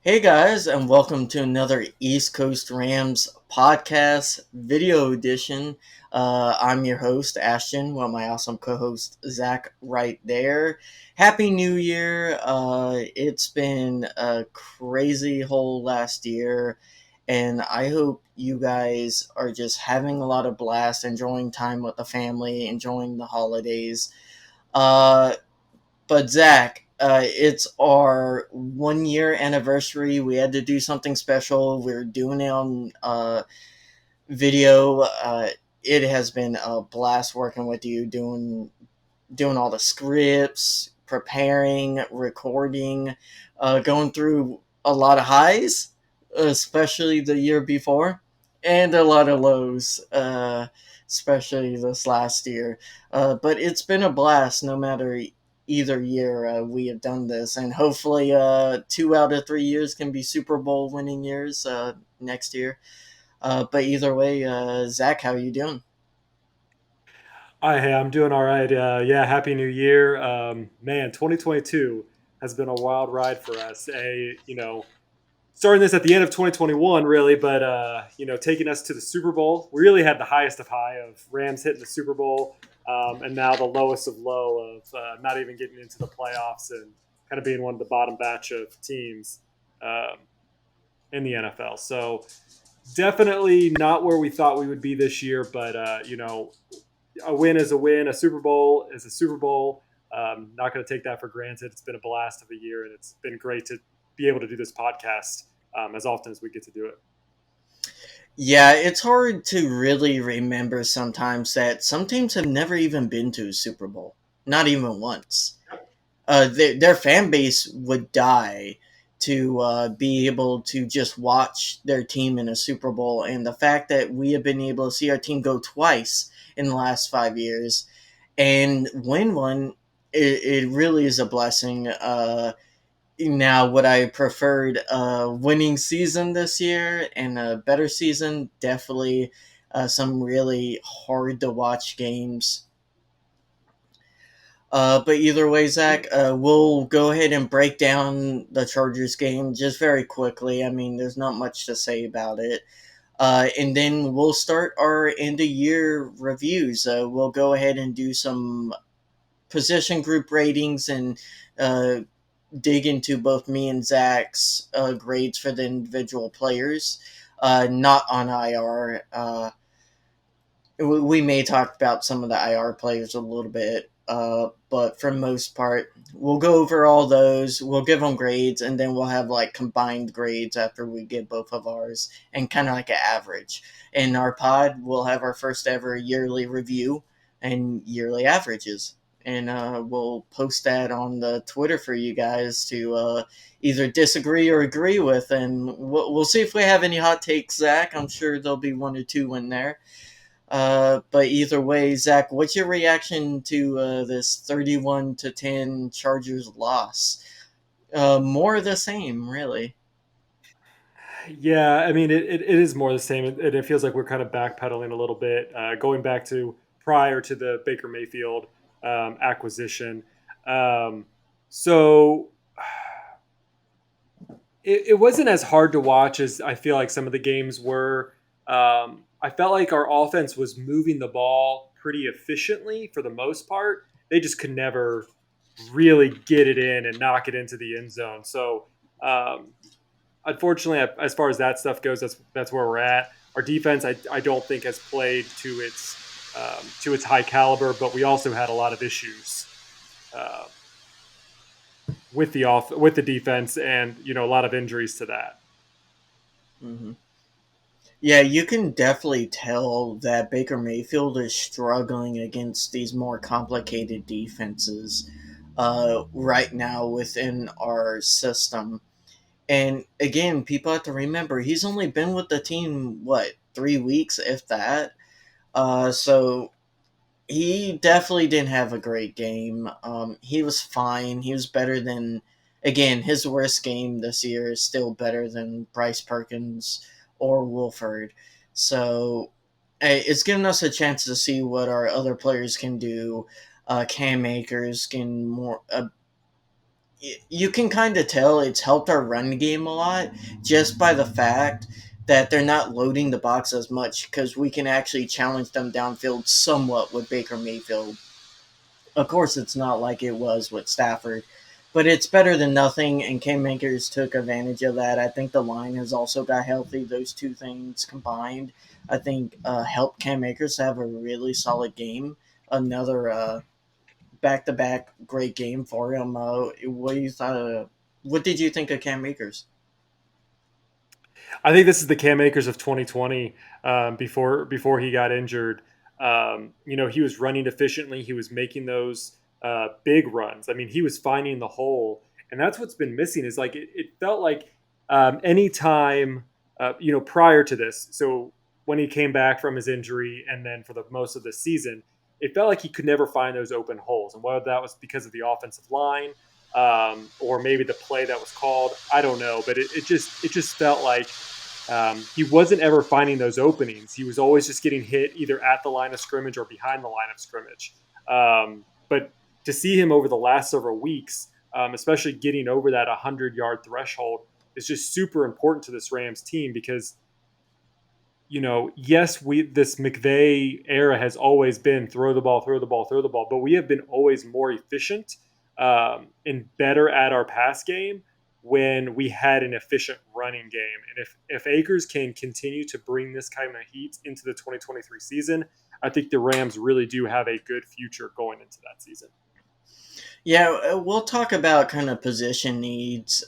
Hey guys, and welcome to another East Coast Rams podcast video edition. I'm your host, Ashton, with my awesome co host, Zach, right there. Happy New Year! It's been a crazy whole last year, and I hope you guys are just having a lot of blast, enjoying time with the family, enjoying the holidays. Uh, but Zach, it's our 1 year anniversary. We had to do something special. We're doing it on video. It has been a blast working with you, doing all the scripts, preparing, recording, going through a lot of highs, especially the year before, and a lot of lows, especially this last year. But it's been a blast no matter either year we have done this, and hopefully 2 out of 3 years can be Super Bowl winning years next year. But either way, Zach, how are you doing? Hi, hey, I'm doing all right. Yeah, happy New Year. Man, 2022 has been a wild ride for us. Starting this at the end of 2021, really, but taking us to the Super Bowl. We really had the highest of high of Rams hitting the Super Bowl, and now the lowest of low of not even getting into the playoffs and kind of being one of the bottom batch of teams um, in the NFL. So definitely not where we thought we would be this year, but a win is a win. A Super Bowl is a Super Bowl. Not going to take that for granted. It's been a blast of a year, and it's been great to be able to do this podcast as often as we get to do it. Yeah, it's hard to really remember sometimes that some teams have never even been to a Super Bowl, not even once. Their fan base would die to be able to just watch their team in a Super Bowl, and the fact that we have been able to see our team go twice in the last 5 years and win one, it really is a blessing. Now, would I preferred a winning season this year and a better season? Definitely some really hard to watch games. But either way, Zach, we'll go ahead and break down the Chargers game just very quickly. I mean, there's not much to say about it. And then we'll start our end of year reviews. We'll go ahead and do some position group ratings and uh, dig into both me and Zach's grades for the individual players, not on IR. We may talk about some of the IR players a little bit, but for the most part, we'll go over all those. We'll give them grades, and then we'll have like combined grades after we get both of ours, and kind of like an average. In our pod, we'll have our first ever yearly review and yearly averages, and we'll post that on the Twitter for you guys to either disagree or agree with, and we'll see if we have any hot takes. Zach, I'm sure there'll be one or two in there. But either way, Zach, what's your reaction to this 31-10 Chargers loss? More of the same, really. Yeah, I mean, it is more the same. It feels like we're kind of backpedaling a little bit, going back to prior to the Baker Mayfield acquisition. Um, so it wasn't as hard to watch as I feel like some of the games were. I felt like our offense was moving the ball pretty efficiently for the most part. They just could never really get it in and knock it into the end zone. So, um, unfortunately, as far as that stuff goes, that's where we're at. Our defense, I don't think has played to its high caliber, but we also had a lot of issues uh, with the defense, and a lot of injuries to that. Hmm. Yeah, you can definitely tell that Baker Mayfield is struggling against these more complicated defenses right now within our system. And again, people have to remember he's only been with the team, what, 3 weeks, if that? So he definitely didn't have a great game. He was fine. He was better than, again, his worst game this year is still better than Bryce Perkins or Wolford. So it's given us a chance to see what our other players can do. Cam Akers can more. you can kind of tell it's helped our run game a lot just by the fact that they're not loading the box as much because we can actually challenge them downfield somewhat with Baker Mayfield. Of course, it's not like it was with Stafford, but it's better than nothing, and Cam Makers took advantage of that. I think the line has also got healthy. Those two things combined, I think, helped Cam Makers have a really solid game. Another back-to-back great game for him. What do you thought? What did you think of Cam Makers? I think this is the Cam Akers of 2020. Before he got injured, he was running efficiently. He was making those big runs. I mean, he was finding the hole, and that's what's been missing. Is like it felt like any time prior to this. So when he came back from his injury, and then for the most of the season, it felt like he could never find those open holes. And whether that was because of the offensive line, or maybe the play that was called, I don't know. But it just felt like he wasn't ever finding those openings. He was always just getting hit either at the line of scrimmage or behind the line of scrimmage. But to see him over the last several weeks, especially getting over that 100-yard threshold, is just super important to this Rams team because yes, we this McVay era has always been throw the ball, throw the ball, throw the ball, but we have been always more efficient and better at our pass game when we had an efficient running game. And if Akers can continue to bring this kind of heat into the 2023 season, I think the Rams really do have a good future going into that season. Yeah, we'll talk about kind of position needs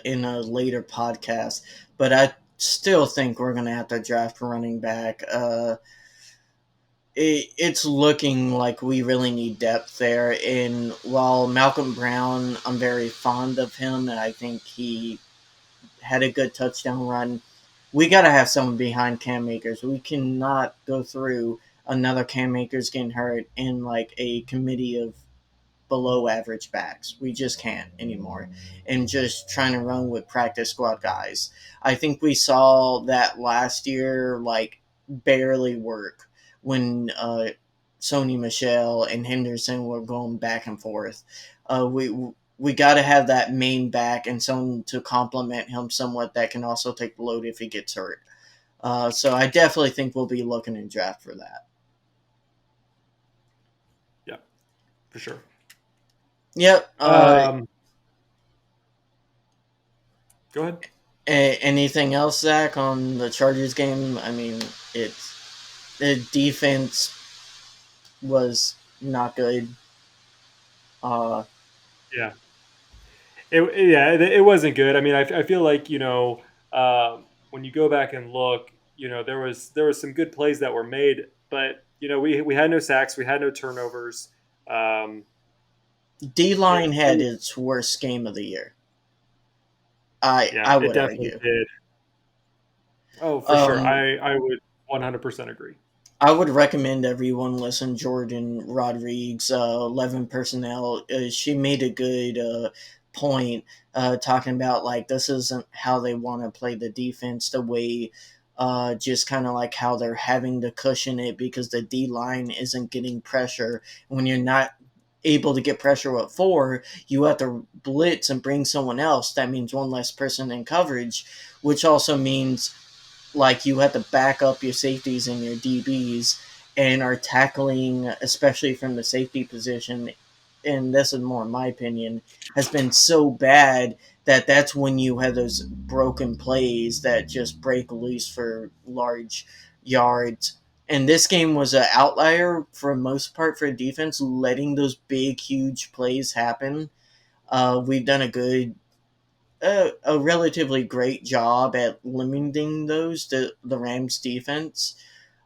in a later podcast, but I still think we're going to have to draft a running back. It's looking like we really need depth there. And while Malcolm Brown, I'm very fond of him, and I think he had a good touchdown run, we got to have someone behind Cam Akers. We cannot go through another Cam Akers getting hurt in like a committee of below average backs. We just can't anymore. And just trying to run with practice squad guys. I think we saw that last year, like, barely work when Sony Michelle and Henderson were going back and forth. We got to have that main back and someone to complement him somewhat that can also take the load if he gets hurt. So I definitely think we'll be looking in draft for that. Yeah, for sure. Yep. Um, Go ahead. Anything else, Zach, on the Chargers game? I mean, it's the defense was not good. Uh, Yeah, it wasn't good. I mean, I feel like when you go back and look, there was some good plays that were made, but we had no sacks, we had no turnovers. Um, D it, line had it its worst game of the year. yeah, I it would definitely argue. did. Oh, for sure. Um, I would 100% agree. I would recommend everyone listen Jordan Rodriguez, 11 personnel. She made a good point talking about like this isn't how they want to play the defense the way just kind of like how they're having to cushion it because the D line isn't getting pressure. When you're not able to get pressure with four, you have to blitz and bring someone else. That means one less person in coverage, which also means like you have to back up your safeties and your DBs and are tackling, especially from the safety position. And this is more my opinion, has been so bad that that's when you have those broken plays that just break loose for large yards. And this game was an outlier for most part for defense, letting those big, huge plays happen. We've done a relatively great job at limiting those to the Rams defense.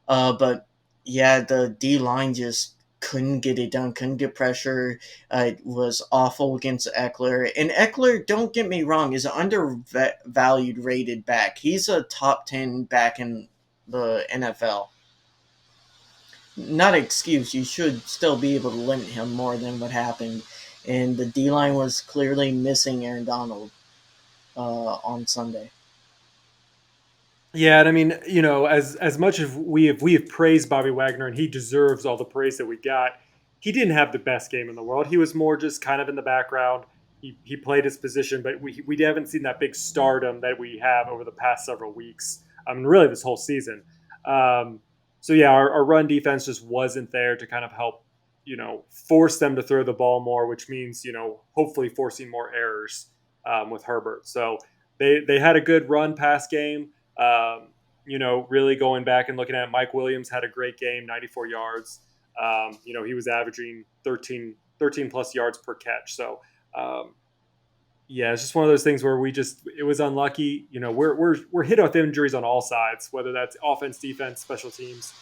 But yeah, the D line just couldn't get it done, couldn't get pressure. It was awful against Eckler. And Eckler, don't get me wrong, is an undervalued rated back. He's a top 10 back in the NFL. Not an excuse. You should still be able to limit him more than what happened. And the D line was clearly missing Aaron Donald on Sunday. Yeah, and I mean, as much as we have praised Bobby Wagner, and he deserves all the praise that we got, he didn't have the best game in the world. He was more just kind of in the background. he played his position, but we haven't seen that big stardom that we have over the past several weeks. I mean, really this whole season. Um, so yeah, our run defense just wasn't there to kind of help, force them to throw the ball more, which means hopefully forcing more errors with Herbert. So they had a good run pass game. Really going back and looking at it, Mike Williams had a great game, 94 yards. He was averaging 13 plus yards per catch. So um, yeah, it's just one of those things where it was unlucky. We're hit with injuries on all sides, whether that's offense, defense, special teams.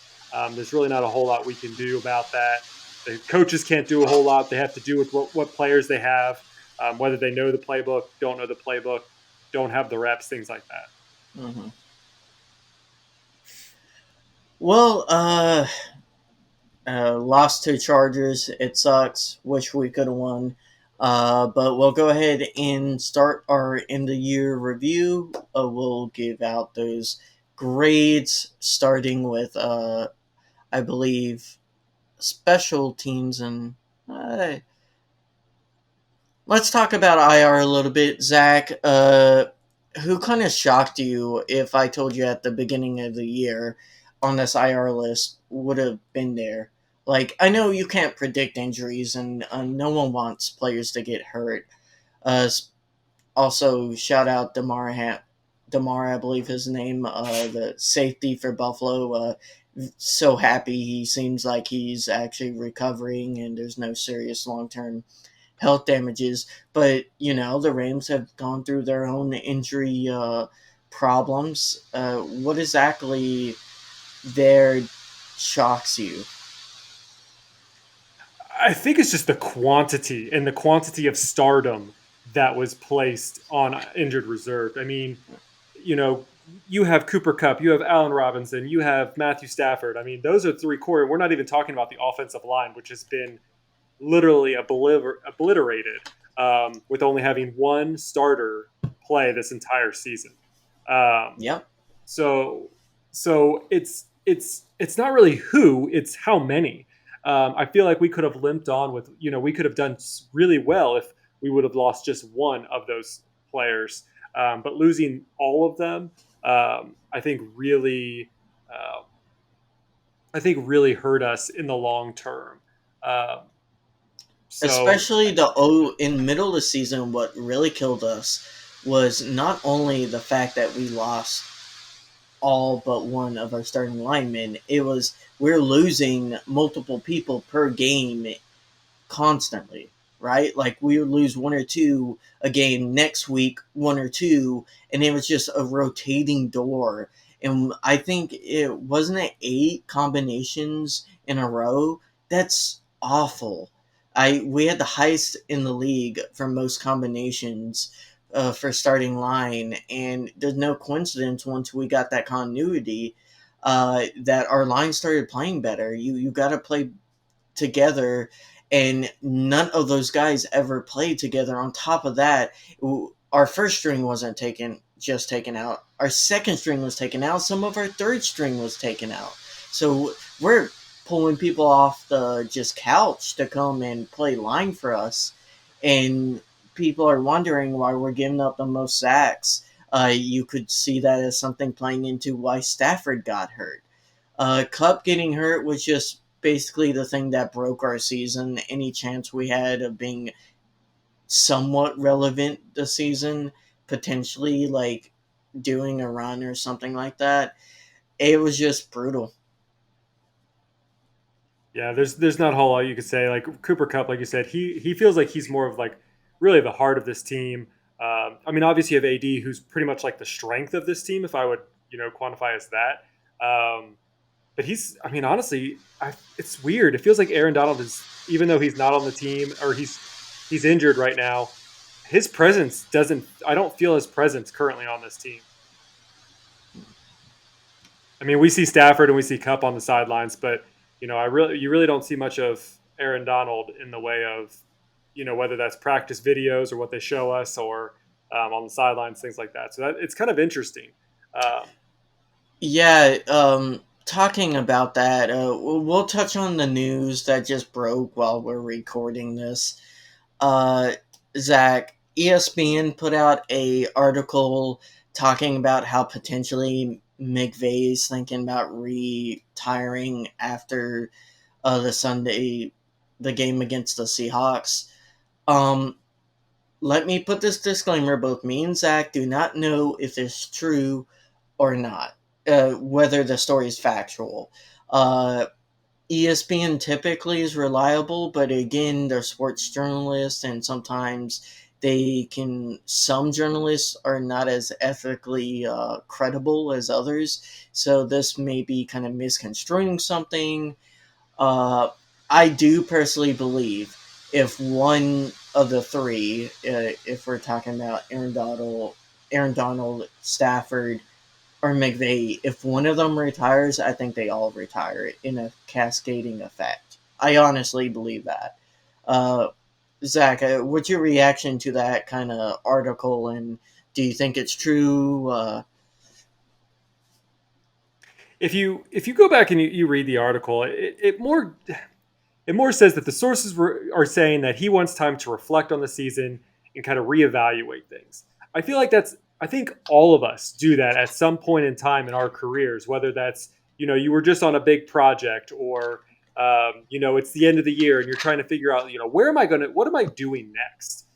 There's really not a whole lot we can do about that. The coaches can't do a whole lot. They have to do with what players they have, whether they know the playbook, don't know the playbook, don't have the reps, things like that. Hmm. Well, lost to Chargers. It sucks. Wish we could have won. But we'll go ahead and start our end of year review. We'll give out those grades, starting with, I believe, special teams. And uh, let's talk about IR a little bit. Zach, who kind of shocked you if I told you at the beginning of the year on this IR list would have been there? Like, I know you can't predict injuries, and no one wants players to get hurt. Uh, Also, shout out Demar, I believe his name, the safety for Buffalo. So happy he seems like he's actually recovering, and there's no serious long term health damages. But the Rams have gone through their own injury problems. What exactly there shocks you? I think it's just the quantity of stardom that was placed on injured reserve. I mean, you know, you have Cooper Cup, you have Allen Robinson, you have Matthew Stafford. I mean, those are three core. We're not even talking about the offensive line, which has been literally obliterated with only having one starter play this entire season. Um, Yep. so it's not really who, it's how many. I feel like we could have limped on with, we could have done really well if we would have lost just one of those players. But losing all of them, I think really, uh, really hurt us in the long term. Um, so Especially in middle of the season, what really killed us was not only the fact that we lost all but one of our starting linemen. It was we're losing multiple people per game constantly, right? Like we would lose one or two a game next week, one or two, and it was just a rotating door. And I think it wasn't it 8 combinations in a row. That's awful. We had the highest in the league for most combinations for starting line, and there's no coincidence once we got that continuity that our line started playing better. You got to play together, and none of those guys ever played together. On top of that, our first string wasn't taken out. Our second string was taken out. Some of our third string was taken out. So we're pulling people off the just couch to come and play line for us, and people are wondering why we're giving up the most sacks. You could see that as something playing into why Stafford got hurt. Cup getting hurt was just basically the thing that broke our season. Any chance we had of being somewhat relevant this season, potentially like doing a run or something like that, it was just brutal. yeah, there's not a whole lot you could say. Like Cooper Cup, like you said, he feels like he's more of like really the heart of this team. I mean, obviously you have AD, who's pretty much like the strength of this team, if I would quantify as that. But I mean, honestly, it's weird. It feels like Aaron Donald is, even though he's not on the team or he's injured right now, his presence doesn't. I don't feel his presence currently on this team. I mean, we see Stafford and we see Cup on the sidelines, but you really don't see much of Aaron Donald in the way of, whether that's practice videos or what they show us or on the sidelines, things like that. So it's kind of interesting. Um, Yeah, talking about that, we'll touch on the news that just broke while we're recording this. Uh, Zach, ESPN put out a article talking about how potentially McVay is thinking about retiring after the game against the Seahawks. Um, Let me put this disclaimer: both me and Zach do not know if it's true or not, whether the story is factual. Uh, ESPN typically is reliable, but again, they're sports journalists, and sometimes some journalists are not as ethically credible as others. So this may be kind of misconstruing something. Uh, I do personally believe if one of the three, if we're talking about Aaron Donald, Stafford, or McVay, if one of them retires, I think they all retire in a cascading effect. I honestly believe that. Uh, Zach, what's your reaction to that kind of article, and do you think it's true? If you go back and you read the article, it more says that the sources are saying that he wants time to reflect on the season and kind of reevaluate things. I think all of us do that at some point in time in our careers, whether that's, you were just on a big project, or it's the end of the year and you're trying to figure out, what am I doing next?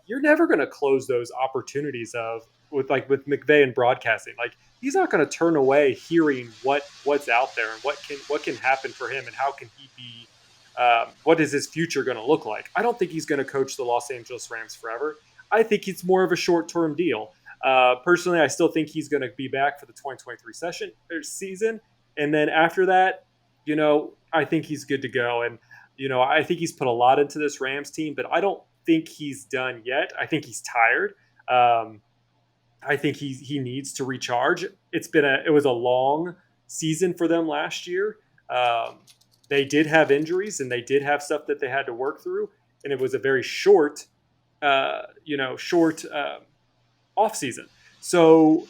You're never going to close those opportunities of with McVay and broadcasting. Like, he's not going to turn away hearing what's out there and what can happen for him, and how can he be, what is his future going to look like? I don't think he's going to coach the Los Angeles Rams forever. I think it's more of a short-term deal. Personally, I still think he's going to be back for the 2023 season, and then after that, I think he's good to go. And I think he's put a lot into this Rams team, but I don't think he's done yet. I think he's tired. Um, I think he needs to recharge. It was a long season for them last year. Um, they did have injuries and they did have stuff that they had to work through, and it was a very short off season. So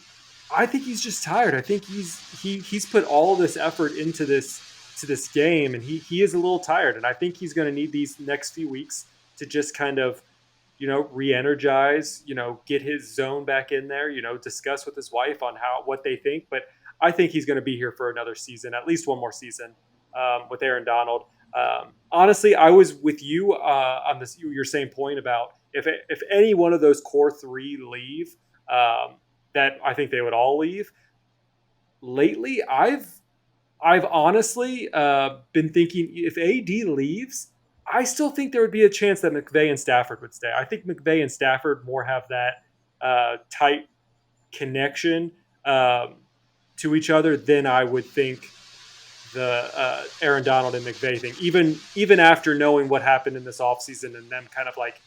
I think he's just tired. I think he's put all this effort into this game, and he is a little tired. And I think he's going to need these next few weeks to just kind of re-energize, get his zone back in there, discuss with his wife on what they think. But I think he's going to be here for another season, at least one more season, with Aaron Donald. Honestly, I was with you on this your same point about if any one of those core three leave, that I think they would all leave. Lately, I've honestly been thinking, if AD leaves, I still think there would be a chance that McVay and Stafford would stay. I think McVay and Stafford more have that tight connection to each other than I would think the Aaron Donald and McVay thing. Even after knowing what happened in this offseason, and them kind of like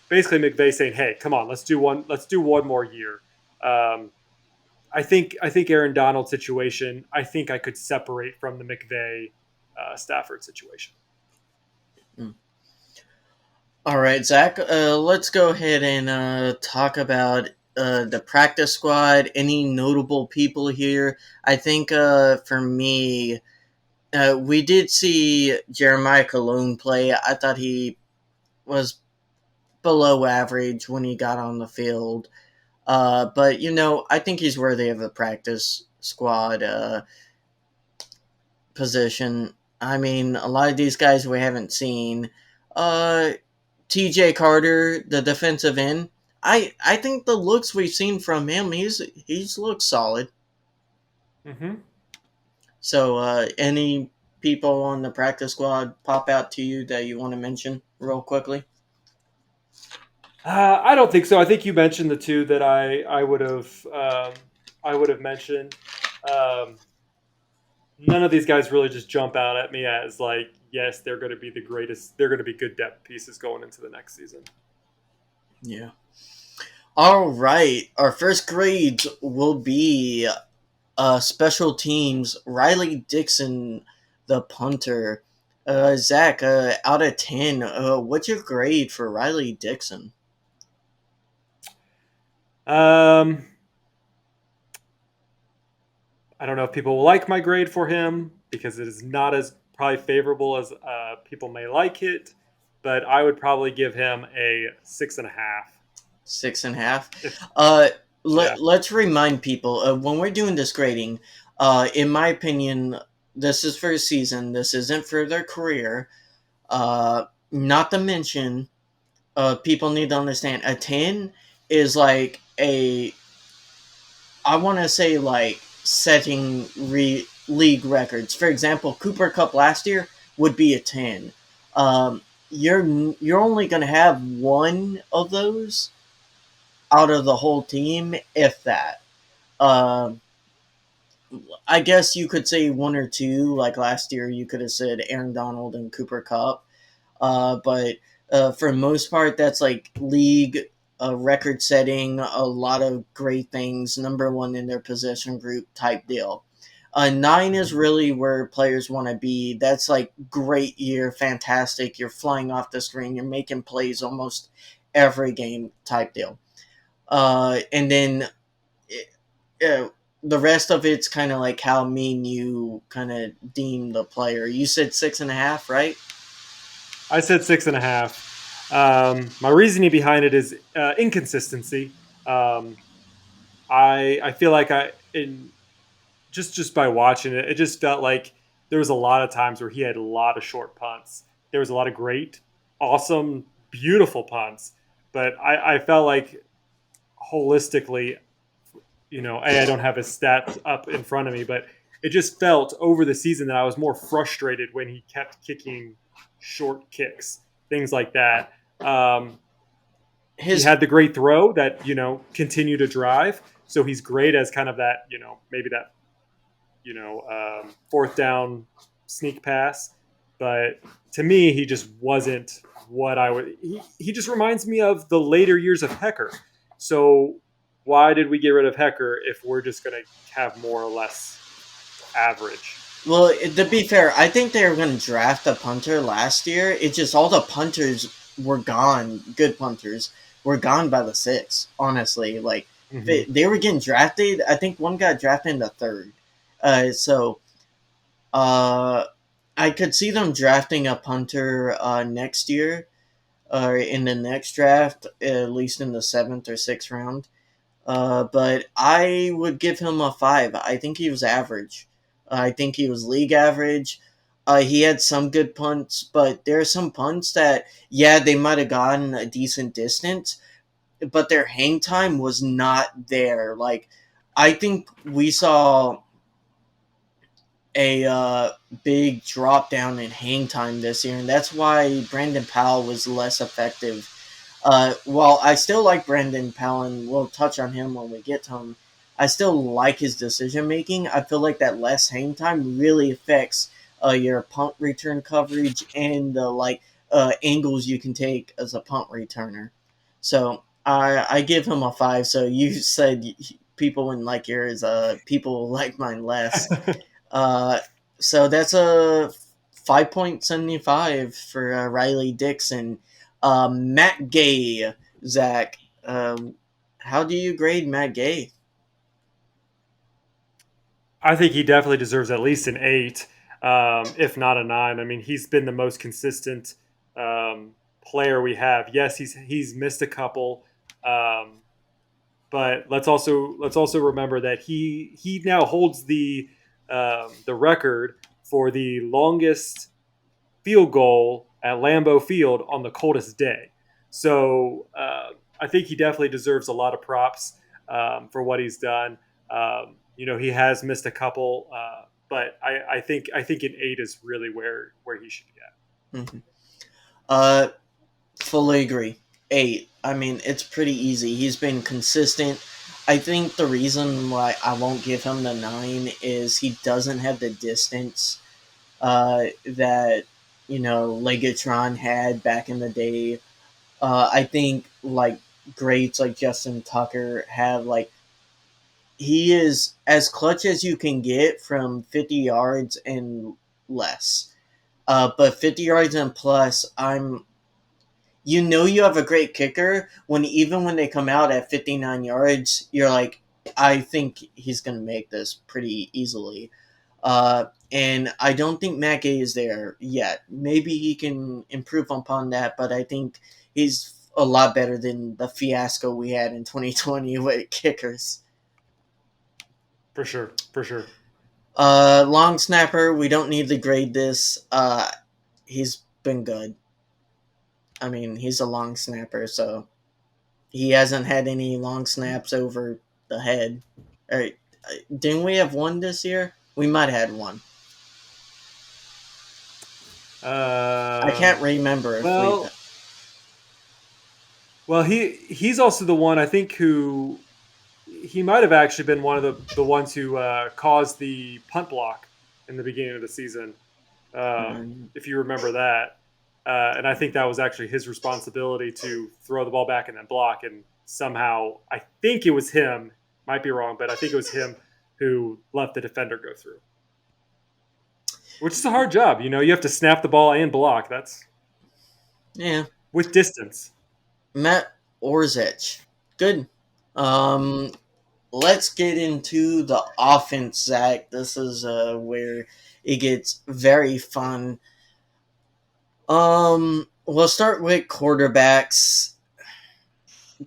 basically McVay saying, "Hey, come on, let's do one more year." Um, I think Aaron Donald situation, I think I could separate from the McVay Stafford situation. Hmm. All right, Zach. Let's go ahead and talk about the practice squad. Any notable people here? I think for me, we did see Jeremiah Cologne play. I thought he was below average when he got on the field. But I think he's worthy of a practice squad position. I mean, a lot of these guys we haven't seen. Uh, T.J. Carter, the defensive end. I think the looks we've seen from him, he's looked solid. Mm-hmm. So, any people on the practice squad pop out to you that you want to mention real quickly? I don't think so. I think you mentioned the two that I would have mentioned. Um, None of these guys really just jump out at me as like, yes, they're going to be the greatest. They're going to be good depth pieces going into the next season. Yeah. All right. Our first grades will be special teams. Riley Dixon, the punter. Zach, out of 10, what's your grade for Riley Dixon? Um, I don't know if people will like my grade for him because it is not as probably favorable as people may like it. but I would probably give him a 6.5. 6.5. If Uh, yeah, let's remind people when we're doing this grading. In my opinion, this is for a season. This isn't for their career. Not to mention, people need to understand a 10 is like a, I want to say like setting league records. For example, Cooper Cup last year would be a 10. You're only going to have one of those out of the whole team, if that. Um, I guess you could say one or two. Like last year, you could have said Aaron Donald and Cooper Cup. But for the most part, that's like league record setting, a lot of great things, number one in their position group type deal. Nine is mhm. really where players want to be. That's like great year, fantastic. You're flying off the screen. You're making plays almost every game type deal. And then uh, the rest of it's kind of like how me and you kind of deem the player. You said 6.5, right? I said 6.5. My reasoning behind it is inconsistency. Um, I feel like I in just by watching it, it just felt like there was a lot of times where he had a lot of short punts. There was a lot of great, awesome, beautiful punts, but I felt like holistically, I don't have his stats up in front of me, but it just felt over the season that I was more frustrated when he kept kicking short kicks, things like that. He His had the great throw that continue to drive, so he's great as kind of that, maybe that fourth down sneak pass. But to me, he just wasn't what I would. He just reminds me of the later years of Hecker. So why did we get rid of Hecker if we're just going to have more or less average? Well, to be fair, I think they were going to draft a punter last year. It just all the punters were gone. Good punters were gone by the sixth. Honestly, like Mm-hmm. they were getting drafted. I think one got drafted in the third. So uh, I could see them drafting a punter next year, or in the next draft, at least in the seventh or sixth round. But I would give him a 5. I think he was average. I think he was league average. He had some good punts, but there are some punts that, yeah, they might have gotten a decent distance, but their hang time was not there. Like, I think we saw a big drop down in hang time this year, and that's why Brandon Powell was less effective. While I still like Brandon Powell, and we'll touch on him when we get to him, I still like his decision making. I feel like that less hang time really affects your punt return coverage and the angles you can take as a punt returner. So I give him a 5. So you said people wouldn't like yours. People like mine less. Uh, so that's a 5.75 for Riley Dixon. Matt Gay, Zach. How do you grade Matt Gay? I think he definitely deserves at least an 8, if not a 9. I mean, he's been the most consistent player we have. Yes, he's missed a couple, um, but let's also remember that he now holds the record for the longest field goal at Lambeau Field on the coldest day. So I think he definitely deserves a lot of props for what he's done. He has missed a couple, but I think an 8 is really where he should be at. Mm-hmm. Uh, Fully agree. 8. I mean, it's pretty easy. He's been consistent. I think the reason why I won't give him the 9 is he doesn't have the distance that, Legatron had back in the day. I think, like, greats like Justin Tucker have, like, he is as clutch as you can get from 50 yards and less. But 50 yards and plus, you have a great kicker when even when they come out at 59 yards, you're like, I think he's going to make this pretty easily. and I don't think Matt Gay is there yet. Maybe he can improve upon that, but I think he's a lot better than the fiasco we had in 2020 with kickers. For sure, for sure. Long snapper, we don't need to grade this. He's been good. I mean, he's a long snapper, so he hasn't had any long snaps over the head. All right, didn't we have one this year? We might have had one. I can't Um, remember if we. well, well, he's also the one I think who he might have actually been one of the ones who caused the punt block in the beginning of the season, Um, if you remember that. And I think that was actually his responsibility to throw the ball back and then block. And somehow, I think it was him. Might be wrong, but I think it was him who let the defender go through, which is a hard job. You know, you have to snap the ball and block. That's yeah, with distance. Matt Orzech. Good. Um, let's get into the offense, Zach. This is where it gets very fun. We'll start with quarterbacks.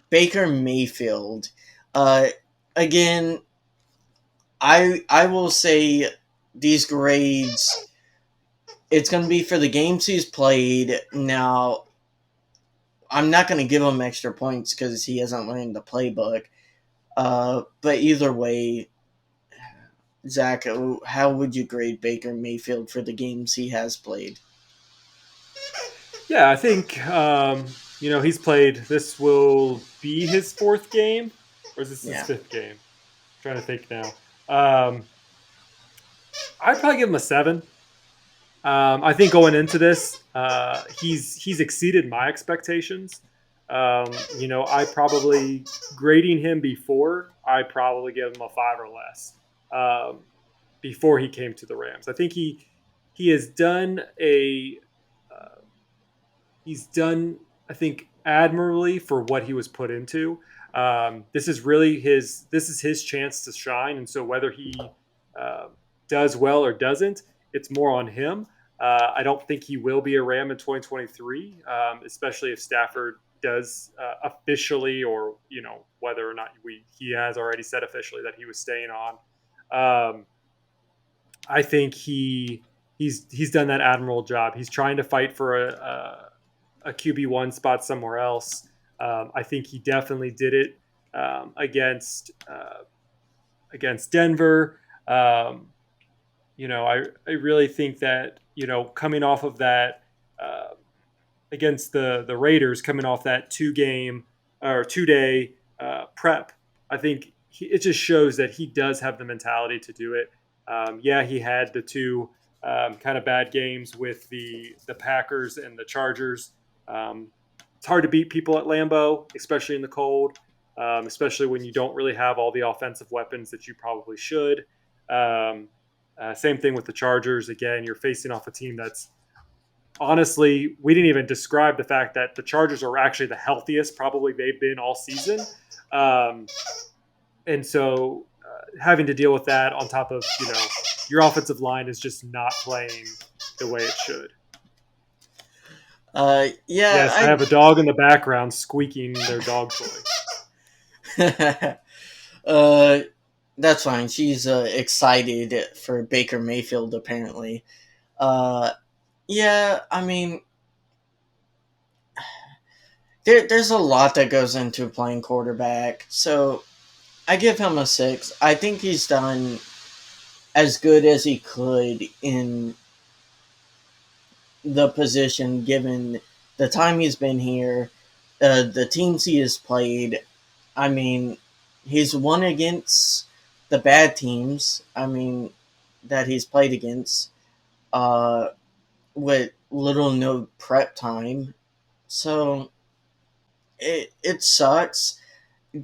Baker Mayfield. Uh, again, I will say these grades. It's going to be for the games he's played. Now, I'm not going to give him extra points because he hasn't learned the playbook. But either way, Zach, how would you grade Baker Mayfield for the games he has played? Yeah, I think he's played. This will be his fourth game, or is this his Yeah. fifth game? I'm trying to think now. Um, I'd probably give him a 7. I think going into this, he's exceeded my expectations. I probably grading him before. I probably give him a 5 or less. Before he came to the Rams, I think he has done a he's done, I think, admirably for what he was put into. This is really his chance to shine, and so whether he uh, does well or doesn't, it's more on him. I don't think he will be a Ram in 2023, especially if Stafford does officially, or whether or not he has already said officially that he was staying on. Um, I think he's done that admirable job. He's trying to fight for a QB1 spot somewhere else. I think he definitely did it against Denver. Um, I really think that coming off of that uh, against the Raiders, coming off that 2 game or 2 day prep, I think it just shows that he does have the mentality to do it. Yeah, he had the two kind of bad games with the Packers and the Chargers. Um, it's hard to beat people at Lambeau, especially in the cold, especially when you don't really have all the offensive weapons that you probably should. Um, Same thing with the Chargers. Again, you're facing off a team that's honestly, we didn't even describe the fact that the Chargers are actually the healthiest probably they've been all season. Um, and so having to deal with that on top of, your offensive line is just not playing the way it should. Yeah, Yes, I have a dog in the background squeaking their dog I. uh, that's fine. She's excited for Baker Mayfield, apparently. Uh, yeah, I mean, there's a lot that goes into playing quarterback. So I give him a 6. I think he's done as good as he could in the position given the time he's been here, the teams he has played. I mean, he's won against the bad teams. I mean, that he's played against uh, with little no prep time. So it sucks.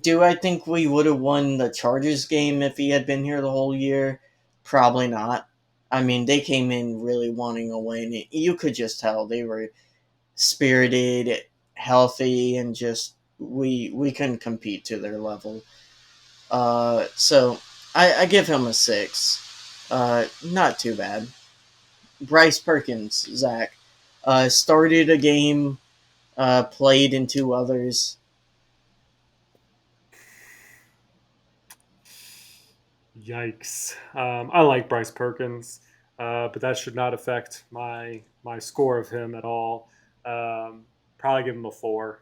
Do I think we would have won the Chargers game if he had been here the whole year? Probably not. I mean, they came in really wanting a win. You could just tell they were spirited, healthy, and just we couldn't compete to their level. So I give him a 6. Not too bad. Bryce Perkins, Zach, started a game, played in two others. Yikes. I like Bryce Perkins, but that should not affect my score of him at all. Probably give him a 4.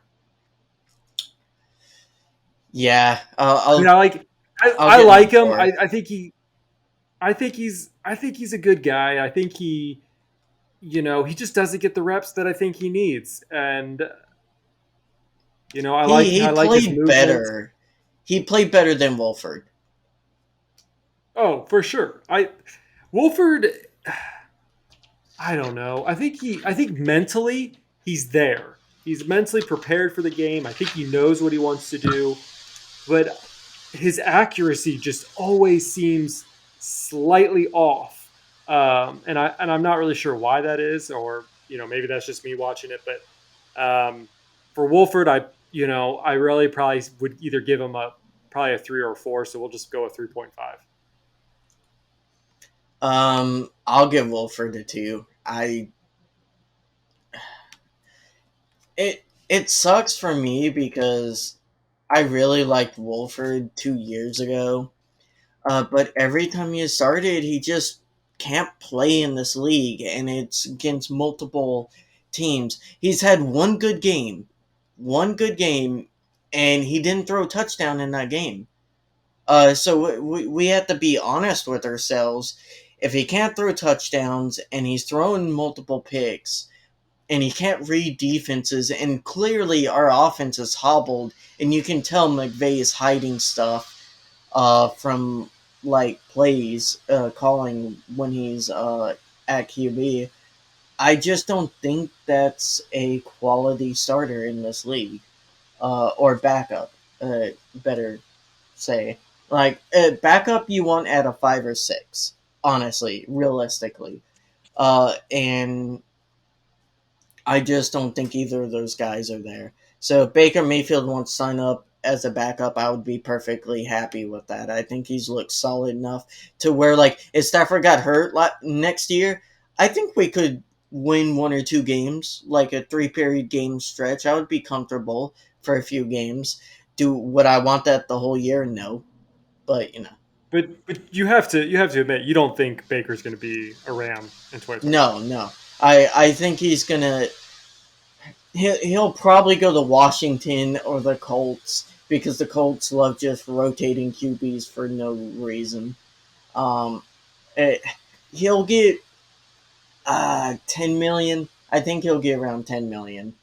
Yeah, I mean, I'll I give him like a him. four. I think he's a good guy. I think he just doesn't get the reps that I think he needs. And He I like his played movement. better. He played better than Wolford. Oh, for sure. Wolford, I don't know. I think mentally he's there. He's mentally prepared for the game. I think he knows what he wants to do, but his accuracy just always seems slightly off. And I'm not really sure why that is, or maybe that's just me watching it. But for Wolford, I really probably would either give him probably a 3 or a 4. So we'll just go a 3.5. I'll give Wolford a two. It sucks for me because I really liked Wolford 2 years ago. But every time he started, he just can't play in this league, and it's against multiple teams. He's had one good game, and he didn't throw a touchdown in that game. So we have to be honest with ourselves. If he can't throw touchdowns and he's throwing multiple picks, and he can't read defenses, and clearly our offense is hobbled, and you can tell McVay is hiding stuff from like plays calling when he's at QB. I just don't think that's a quality starter in this league, or backup. Better say, like backup you want at a 5 or 6. Honestly, realistically, and I just don't think either of those guys are there. So if Baker Mayfield wants to sign up as a backup, I would be perfectly happy with that. I think he's looked solid enough to where, like, if Stafford got hurt next year, I think we could win 1 or 2 games, like a 3 period game stretch. I would be comfortable for a few games. Would I want that the whole year? No, but But you have to admit you don't think Baker's going to be a Ram in 2025. no, no. I think he's gonna he'll probably go to Washington or the Colts because the Colts love just rotating QBs for no reason. Um, it, he'll get 10 million. I think he'll get around 10 million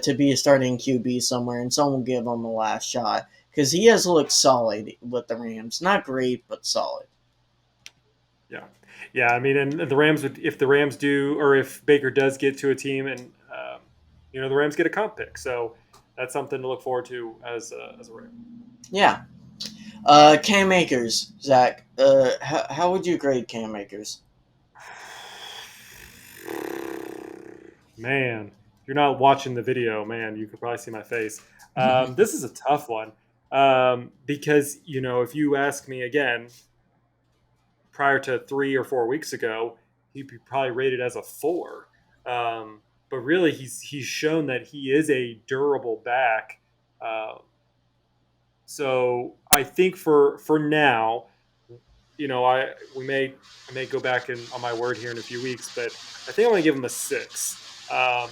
to be a starting QB somewhere, and someone will give him a last shot because he has looked solid with the Rams. Not great, but solid. Yeah, yeah. I mean, and the Rams would if the Rams do, or if Baker does get to a team, and the Rams get a comp pick, so that's something to look forward to as a Ram. Yeah. Cam Akers, Zach. How would you grade Cam Akers? Man, if you're not watching the video, man, you could probably see my face. This is a tough one because if you ask me again prior to 3 or 4 weeks ago, he'd be probably rated as a 4. But really, he's shown that he is a durable back. Uh, so I think for now, I may go back on my word here in a few weeks, but I think I'm going to give him a 6. I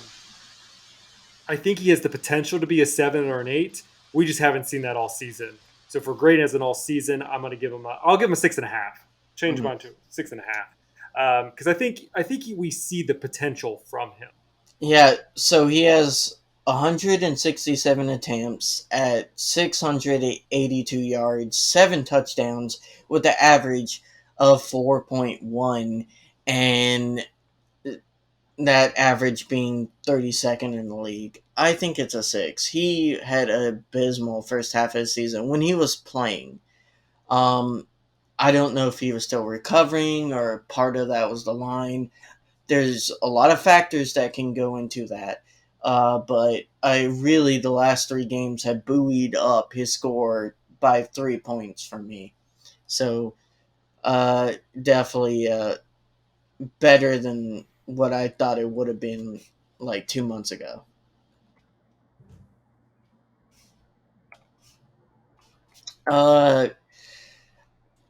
think he has the potential to be a 7 or an 8. We just haven't seen that all season. So for great as an all season, I'll give him a 6.5. Change Mhm. mine to 6.5 because I think we see the potential from him. Yeah, so he has 167 attempts at 682 yards, 7 touchdowns with an average of 4.1, and that average being 32nd in the league. I think it's a 6. He had an abysmal first half of the season when he was playing. Um, I don't know if he was still recovering or part of that was the line. There's a lot of factors that can go into that. But I really, the last 3 games have buoyed up his score by 3 points for me. So Definitely better than what I thought it would have been like 2 months ago. Uh,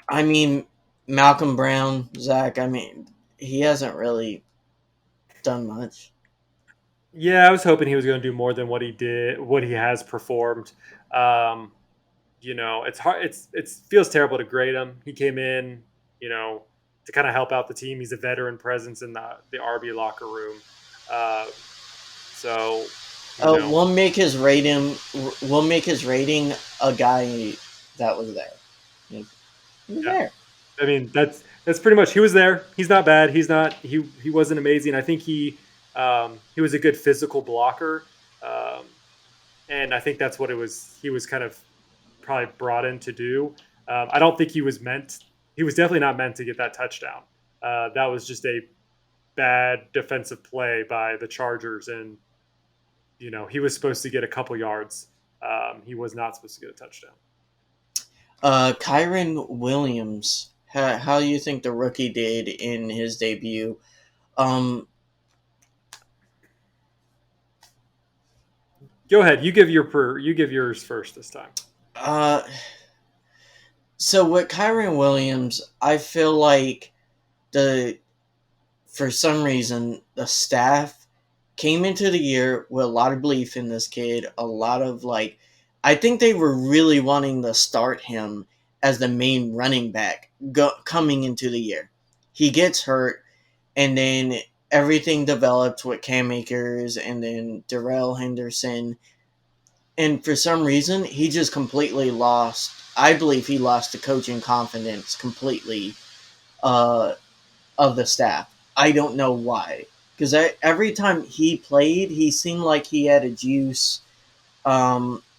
I mean, Malcolm Brown, Zach. I mean, he hasn't really done much. Yeah, I was hoping he was going to do more than what he did, what he has performed. Um, it's hard. It feels terrible to grade him. He came in, you know, to kind of help out the team. He's a veteran presence in the RB locker room. Uh, so, you know, We'll make his rating. We'll make his rating a guy that was there. He was yeah. there. I mean, that's pretty much. He was there. He's not bad. He's not. He wasn't amazing. I think he was a good physical blocker, and I think that's what it was. He was kind of probably brought in to do. I don't think he was meant. He was definitely not meant to get that touchdown. That was just a bad defensive play by the Chargers, and he was supposed to get a couple yards. He was not supposed to get a touchdown. Kyron Williams. How do you think the rookie did in his debut? Um, Go ahead. You give yours first this time. uh, so with Kyron Williams, I feel like the for some reason the staff came into the year with a lot of belief in this kid, a lot of like I think they were really wanting to start him as the main running back coming into the year. He gets hurt and then everything developed with Cam Akers and then Darrell Henderson. And for some reason, he just completely lost. I believe he lost the coaching confidence completely uh, of the staff. I don't know why. Because every time he played, he seemed like he had a juice.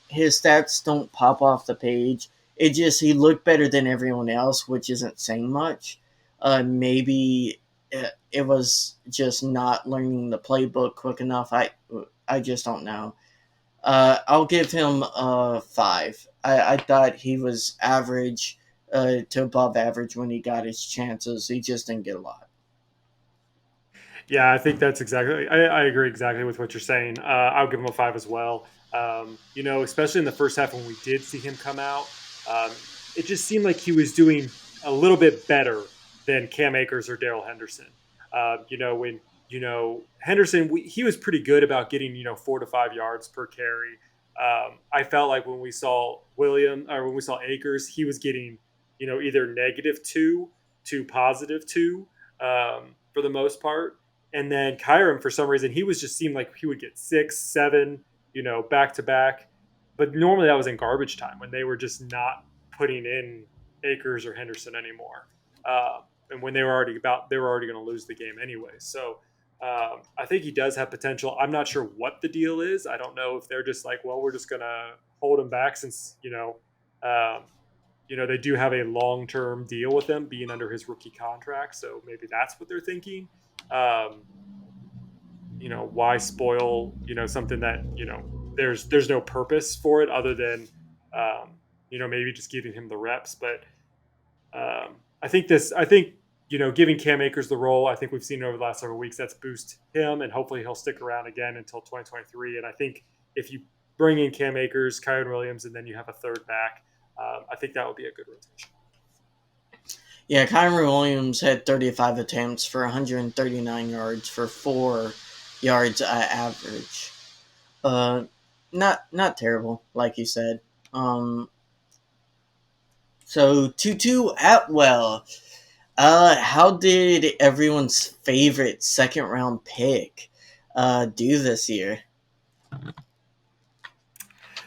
His stats don't pop off the page. It just, he looked better than everyone else, which isn't saying much. Maybe it was just not learning the playbook quick enough. I just don't know. I'll give him a 5. I thought he was average to above average when he got his chances. He just didn't get a lot. Yeah, I think that's exactly. I agree exactly with what you're saying. I'll give him a 5 as well. Especially in the first half when we did see him come out, it just seemed like he was doing a little bit better than Cam Akers or Daryl Henderson. When Henderson, he was pretty good about getting 4 to 5 yards per carry. I felt like when we saw when we saw Akers, he was getting either -2 to +2 for the most part. And then Kyron, for some reason, he was just seemed like he would get 6, 7, back to back. But normally that was in garbage time when they were just not putting in Akers or Henderson anymore. And when they were already going to lose the game anyway. So I think he does have potential. I'm not sure what the deal is. I don't know if they're just like, well, we're just going to hold him back since they do have a long term deal with him being under his rookie contract. So maybe that's what they're thinking. Um, why spoil something that there's no purpose for it other than maybe just giving him the reps. But I think giving Cam Akers the role, I think we've seen over the last several weeks, that's boost him, and hopefully he'll stick around again until 2023. And I think if you bring in Cam Akers, Kyron Williams, and then you have a third back, I think that would be a good rotation. Yeah, Kyron Williams had 35 attempts for 139 yards for 4 yards average. Uh, not terrible, like you said. So Tutu Atwell. How did everyone's favorite second round pick do this year?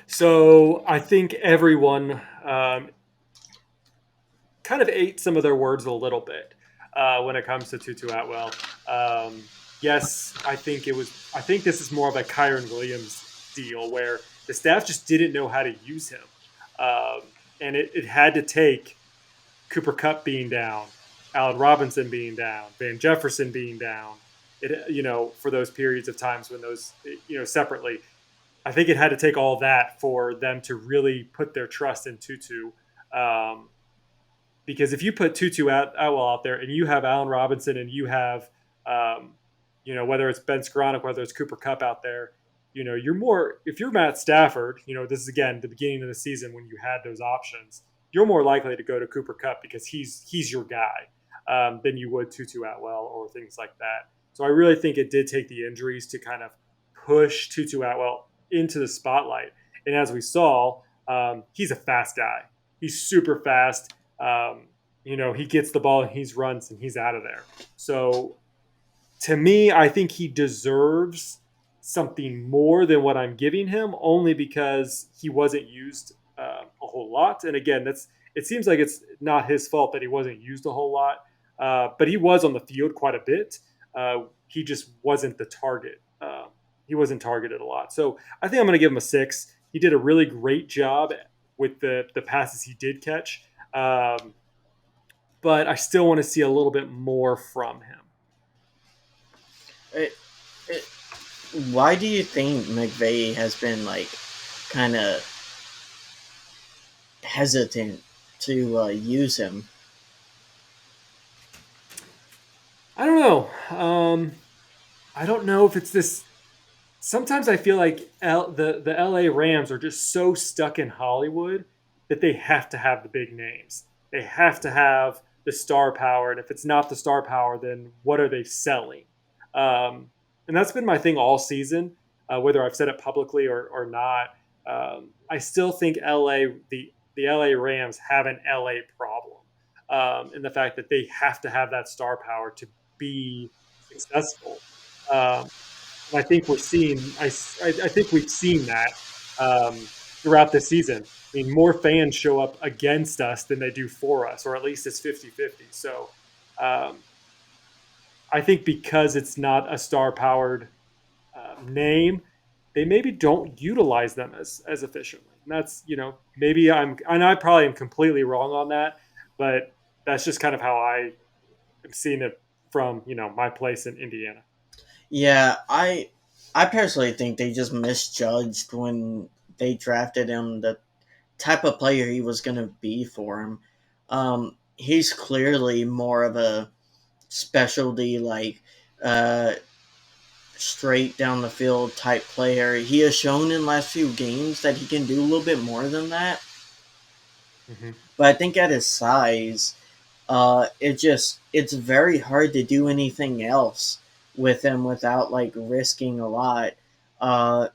So I think everyone kind of ate some of their words a little bit when it comes to Tutu Atwell. Yes, I think it was. I think this is more of a Kyron Williams deal where the staff just didn't know how to use him, um, and it had to take Cooper Kupp being down, Allen Robinson being down, Van Jefferson being down. For those periods of times when those separately, I think it had to take all that for them to really put their trust in Tutu. Um, Because if you put Tutu Atwell out there and you have Allen Robinson and you have, um, whether it's Ben Skoranek, whether it's Cooper Kupp out there, you're more, if you're Matt Stafford, this is again the beginning of the season when you had those options, you're more likely to go to Cooper Kupp because he's your guy than you would Tutu Atwell or things like that. So I really think it did take the injuries to kind of push Tutu Atwell into the spotlight. And as we saw, he's a fast guy. He's super fast. He gets the ball and he runs and he's out of there. So to me, I think he deserves something more than what I'm giving him, only because he wasn't used a whole lot. And again, it seems like it's not his fault that he wasn't used a whole lot, but he was on the field quite a bit. He just wasn't the target. He wasn't targeted a lot. So I think I'm going to give him a 6. He did a really great job with the passes he did catch. But I still want to see a little bit more from him. It, it, why do you think McVay has been like kind of hesitant to use him? I don't know. I don't know if it's this. Sometimes I feel like the LA Rams are just so stuck in Hollywood that they have to have the big names. They have to have the star power, and if it's not the star power, then what are they selling? And that's been my thing all season, whether I've said it publicly or not. I still think the LA Rams have an LA problem, in the fact that they have to have that star power to be successful. Um, and I think I think we've seen that throughout the season. I mean, more fans show up against us than they do for us, or at least it's 50-50. So um, I think because it's not a star powered name, they maybe don't utilize them as efficiently. And that's, maybe and I probably am completely wrong on that, but that's just kind of how I am seeing it from, my place in Indiana. Yeah, I personally think they just misjudged when they drafted him the type of player he was going to be for him. He's clearly more of a specialty, like uh, straight down the field type player. He has shown in last few games that he can do a little bit more than that. Mm-hmm. But I think at his size, it's very hard to do anything else with him without like risking a lot. Uh,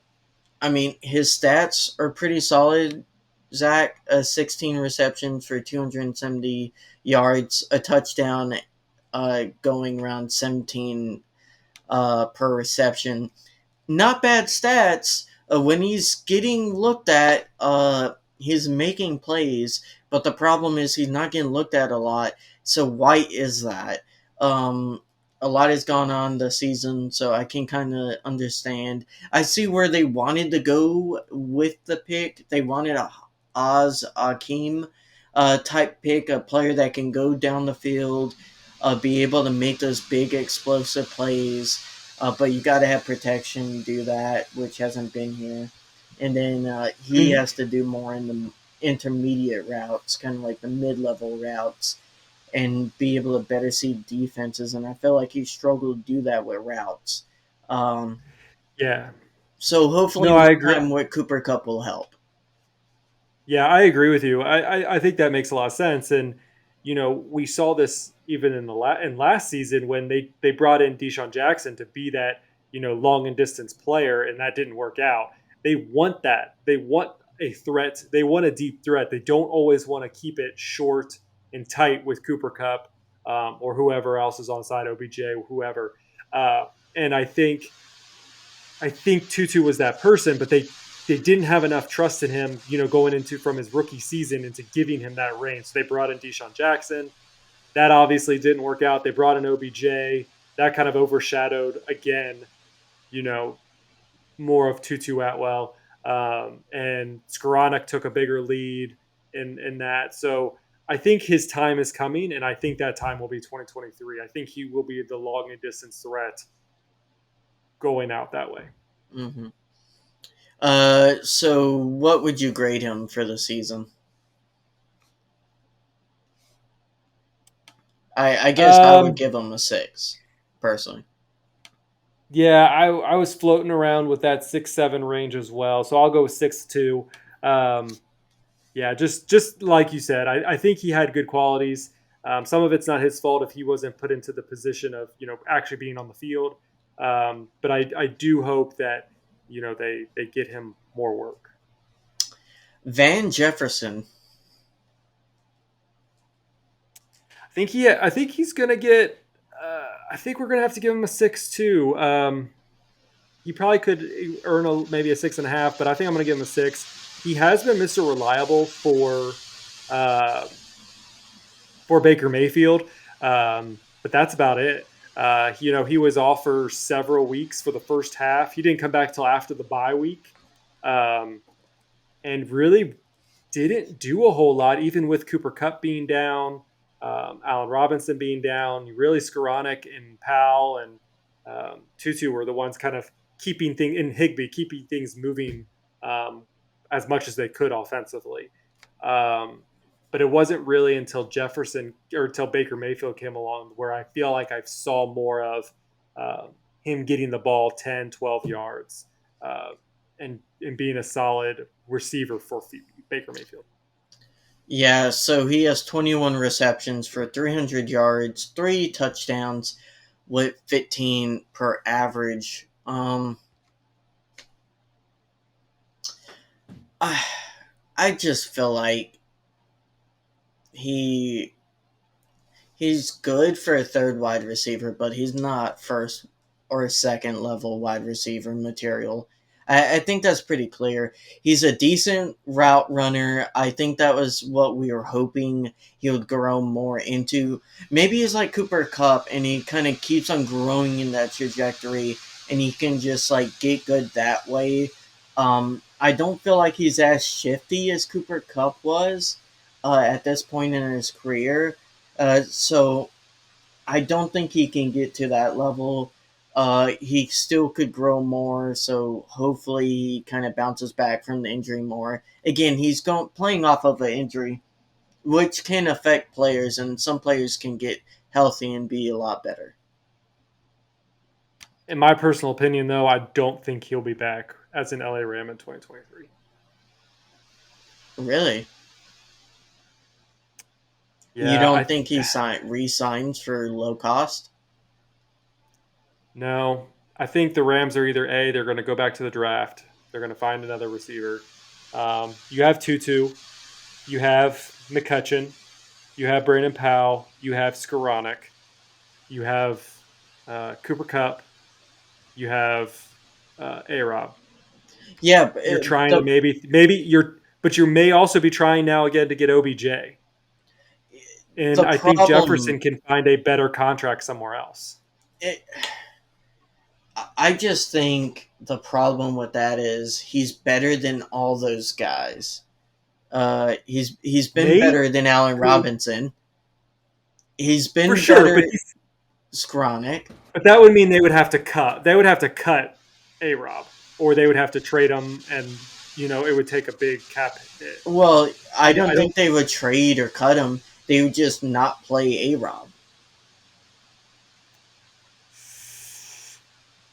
I mean, his stats are pretty solid. Zach, 16 receptions for 270 yards, a touchdown, going around 17 per reception. Not bad stats. When he's getting looked at, he's making plays, but the problem is he's not getting looked at a lot. So why is that? Um, a lot has gone on this season, so I can kind of understand. I see where they wanted to go with the pick. They wanted a Oz Akeem type pick, a player that can go down the field, be able to make those big explosive plays, but you got to have protection to do that, which hasn't been here. And then he Mm-hmm. has to do more in the intermediate routes, kind of like the mid-level routes, and be able to better see defenses. And I feel like he struggled to do that with routes. Um, Yeah. so hopefully No, this I agree. time with Cooper Cup will help. Yeah, I agree with you. I think that makes a lot of sense. And we saw this even in last season when they brought in Deshaun Jackson to be that long and distance player, and that didn't work out. They want that. They want a threat. They want a deep threat. They don't always want to keep it short and tight with Cooper Cup, or whoever else is on side, OBJ, whoever. Uh, and I think Tutu was that person, but they didn't have enough trust in him, going into from his rookie season into giving him that reign. So they brought in Deshaun Jackson. That obviously didn't work out. They brought in OBJ. That kind of overshadowed again, you know, more of Tutu Atwell. And Skoranek took a bigger lead in that. So I think his time is coming, and I think that time will be 2023. I think he will be the long and distance threat going out that way. Hmm. So what would you grade him for the season? I guess I would Um, give him a 6, personally. yeah, I was floating around with that 6-7 range as well, so I'll go with 6-2. Um, yeah, just like you said, I think he had good qualities. Some of it's not his fault if he wasn't put into the position of actually being on the field. But I do hope that they get him more work. Van Jefferson. I think he's gonna get. I think we're gonna have to give him a 6 too. He probably could earn maybe a 6.5, but I think I'm gonna give him a 6. He has been Mr. Reliable uh, for Baker Mayfield, but that's about it. He was off for several weeks for the first half. He didn't come back till after the bye week, um, and really didn't do a whole lot, even with Cooper Kupp being down, Allen Robinson being down. Really, Skoranek and Powell and Tutu were the ones kind of keeping things in Higbee, keeping things moving um, as much as they could offensively. Um, but it wasn't really until Jefferson or until Baker Mayfield came along where I feel like I saw more of uh, him getting the ball 10, 12 yards uh, and being a solid receiver for Baker Mayfield. Yeah, so he has 21 receptions for 300 yards, 3 touchdowns with 15 per average. I, I just feel like he he's good for a third wide receiver, but he's not first or second level wide receiver material. I think that's pretty clear. He's a decent route runner. I think that was what we were hoping he would grow more into. Maybe he's like Cooper Cup and he kind of keeps on growing in that trajectory and he can just like get good that way. I don't feel like he's as shifty as Cooper Cup was at this point in his career. So I don't think he can get to that level. He still could grow more, so hopefully he kind of bounces back from the injury more. Again, he's playing off of an injury, which can affect players, and some players can get healthy and be a lot better. In my personal opinion, though, I don't think he'll be back as an LA Ram in 2023. Really, you Yeah, don't think he re-signs for low cost? no. I think the Rams are either they're going to go back to the draft, they're going to find another receiver. You have Tutu, you have McCutcheon, you have Brandon Powell, you have Skoranek, you have Cooper Cup, you have A Rob. Yeah, You're trying to but you may also be trying now again to get OBJ. And the I think problem. Jefferson can find a better contract somewhere else. It, I just think the problem with that is he's better than all those guys. He's been Maybe better than Allen Robinson. He's for been sure, better Skronik. but that would mean they would have to cut. They would have to cut A Rob, or they would have to trade him, and it would take a big cap hit. Well, I don't I don't. think they would trade or cut him. They would just not play A Rob.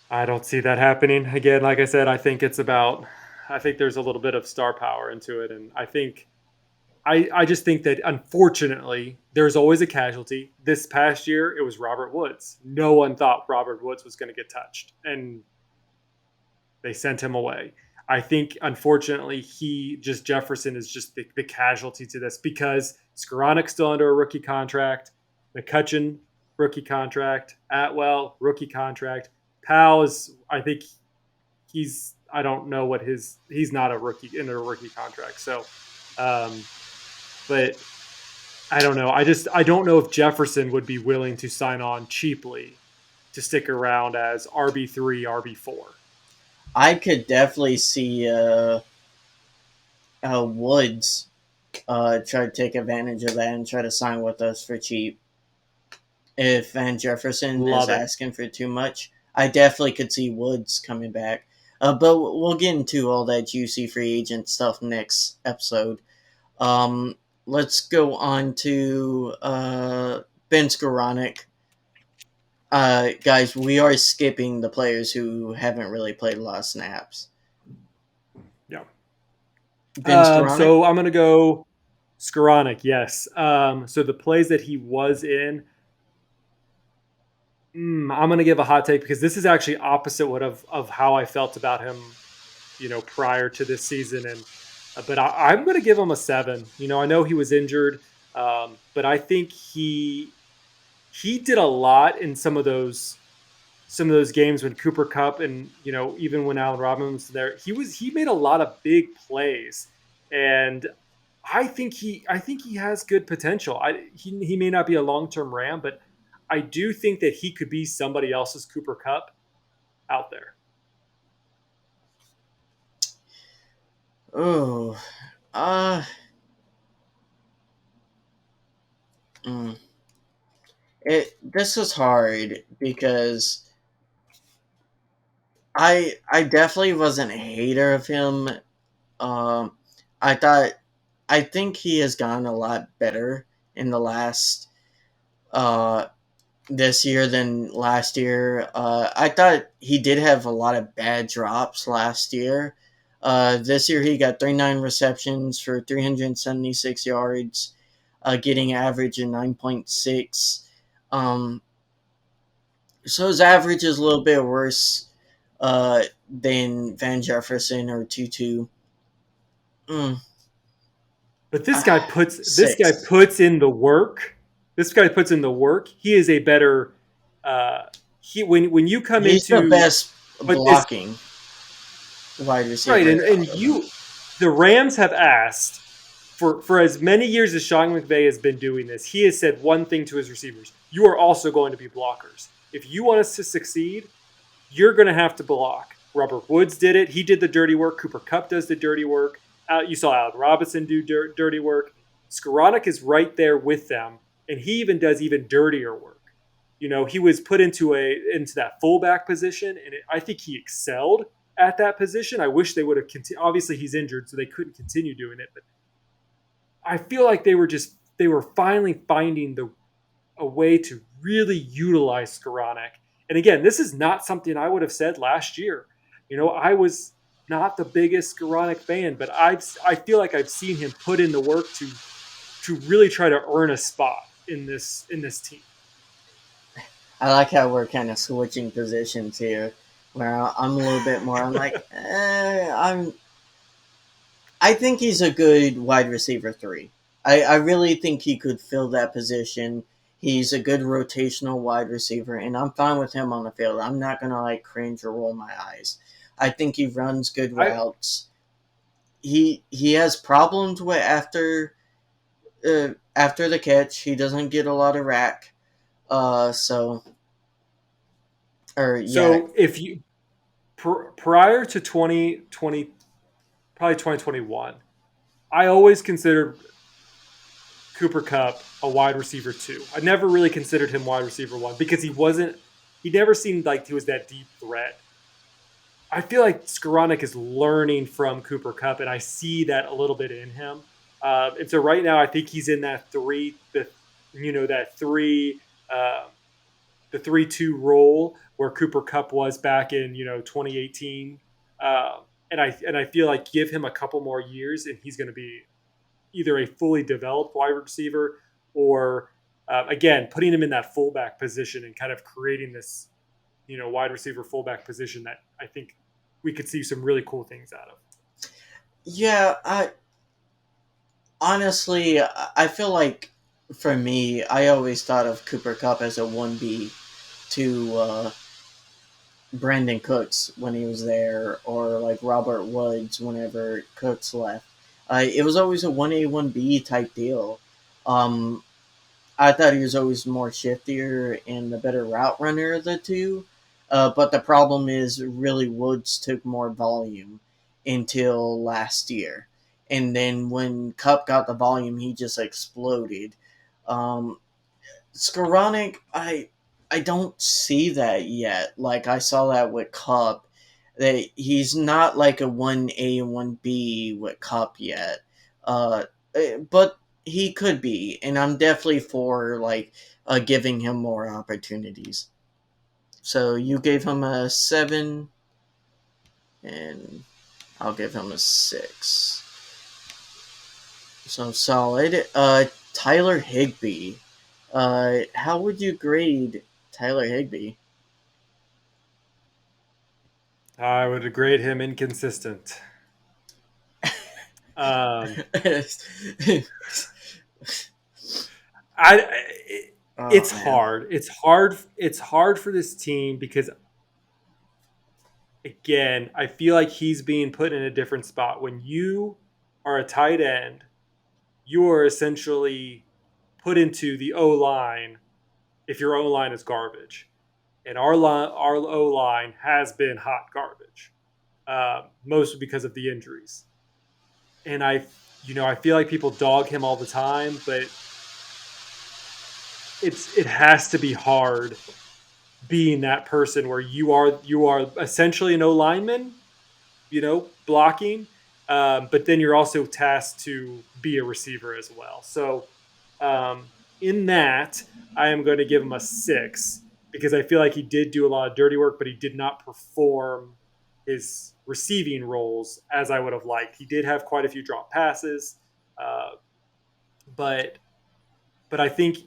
I don't see that happening again. Like I said, I think it's about. I think there's a little bit of star power into it, and I just think that unfortunately there's always a casualty. This past year it was Robert Woods. No one thought Robert Woods was going to get touched, and they sent him away. I think unfortunately Jefferson is just the casualty to this because Skoronek's still under a rookie contract, McCutcheon rookie contract, Atwell rookie contract. Powell is I think I don't know what he's not a rookie in a rookie contract. So um, but I don't know. I don't know if Jefferson would be willing to sign on cheaply to stick around as RB3, RB4. I could definitely see Woods try to take advantage of that and try to sign with us for cheap. If Van Jefferson is Love it. asking for too much, I definitely could see Woods coming back. But we'll get into all that juicy free agent stuff next episode. Let's go on to Ben Skoranek. Guys, we are skipping the players who haven't really played a lot of snaps. Yeah. Ben Skoranek? So I'm going to go Skoranek, yes. So the plays that he was in, I'm going to give a hot take because this is actually opposite of how I felt about him, prior to this season. And but I'm going to give him a 7. I know he was injured, but I think he did a lot in some of those games when Cooper Cup and even when Allen Robinson was there. He made a lot of big plays, and I think he has good potential. He may not be a long-term Ram, but I do think that he could be somebody else's Cooper Cup out there. Oh, uh, mm. This is hard because I definitely wasn't a hater of him. Um, I thought I think he has gotten a lot better in the last uh this year than last year. I thought he did have a lot of bad drops last year. This year he got 39 receptions for 376 yards, getting average of 9.6. Um, so his average is a little bit worse than Van Jefferson or Tutu. Mm, But this guy 6. puts in the work. This guy puts in the work. He is a better uh, he when you come He's the into best but this blocking wide right, receiver and out of them. the Rams have asked for as many years as Sean McVay has been doing this. He has said one thing to his receivers: you are also going to be blockers. If you want us to succeed, you're going to have to block. Robert Woods did it. He did the dirty work. Cooper Cup does the dirty work. You saw Allen Robinson do dirty work. Skoranek is right there with them, and he even does even dirtier work. He was put into that fullback position, and I think he excelled at that position. I wish they would have continued. Obviously, he's injured, so they couldn't continue doing it. But I feel like they were finally finding a way to really utilize Skoranek. And again, this is not something I would have said last year. I was not the biggest Skoranek fan, but I feel like I've seen him put in the work to really try to earn a spot in this team. I like how we're kind of switching positions here, where I'm a little bit more. I'm like, I think he's a good wide receiver 3. I really think he could fill that position. He's a good rotational wide receiver, and I'm fine with him on the field. I'm not gonna like cringe or roll my eyes. I think he runs good I routes. He has problems with after the catch. He doesn't get a lot of rack. So or yeah, so if you prior to 2020, probably 2021, I always considered Cooper Cup a wide receiver 2. I never really considered him wide receiver 1 because he never seemed like he was that deep threat. I feel like Skoranek is learning from Cooper Cup, and I see that a little bit in him. And so right now, I think he's in that that uh, the 3-2 role where Cooper Cup was back in 2018. And I feel like give him a couple more years, and he's going to be either a fully developed wide receiver or again putting him in that fullback position and kind of creating this wide receiver fullback position that I think we could see some really cool things out of. yeah. I honestly, I feel like for me, I always thought of Cooper Cup as a 1B to Brandon Cooks when he was there, or like Robert Woods whenever Cooks left. It was always a 1A, 1B type deal. Um, I thought he was always more shiftier and the better route runner of the two. But the problem is, really, Woods took more volume until last year. And then when Cup got the volume, he just exploded. Um, Skoranek, I don't see that yet. Like I saw that with Cup, that he's not like a 1A and 1B with Cup yet. But he could be, and I'm definitely for like giving him more opportunities. So you gave him a 7, and I'll give him a 6. So solid. Tyler Higbee. How would you grade Tyler Higbee? I would grade him inconsistent. Um, I Oh it's man. hard. It's hard. It's hard for this team because again, I feel like he's being put in a different spot. When you are a tight end, you are essentially put into the O line if your O line is garbage, and our O line has been hot garbage, mostly because of the injuries. And I feel like people dog him all the time, but it has to be hard being that person where you are essentially an O lineman, blocking, but then you're also tasked to be a receiver as well. So in that, I am going to give him a 6 because I feel like he did do a lot of dirty work, but he did not perform his receiving roles as I would have liked. He did have quite a few drop passes, uh, but I think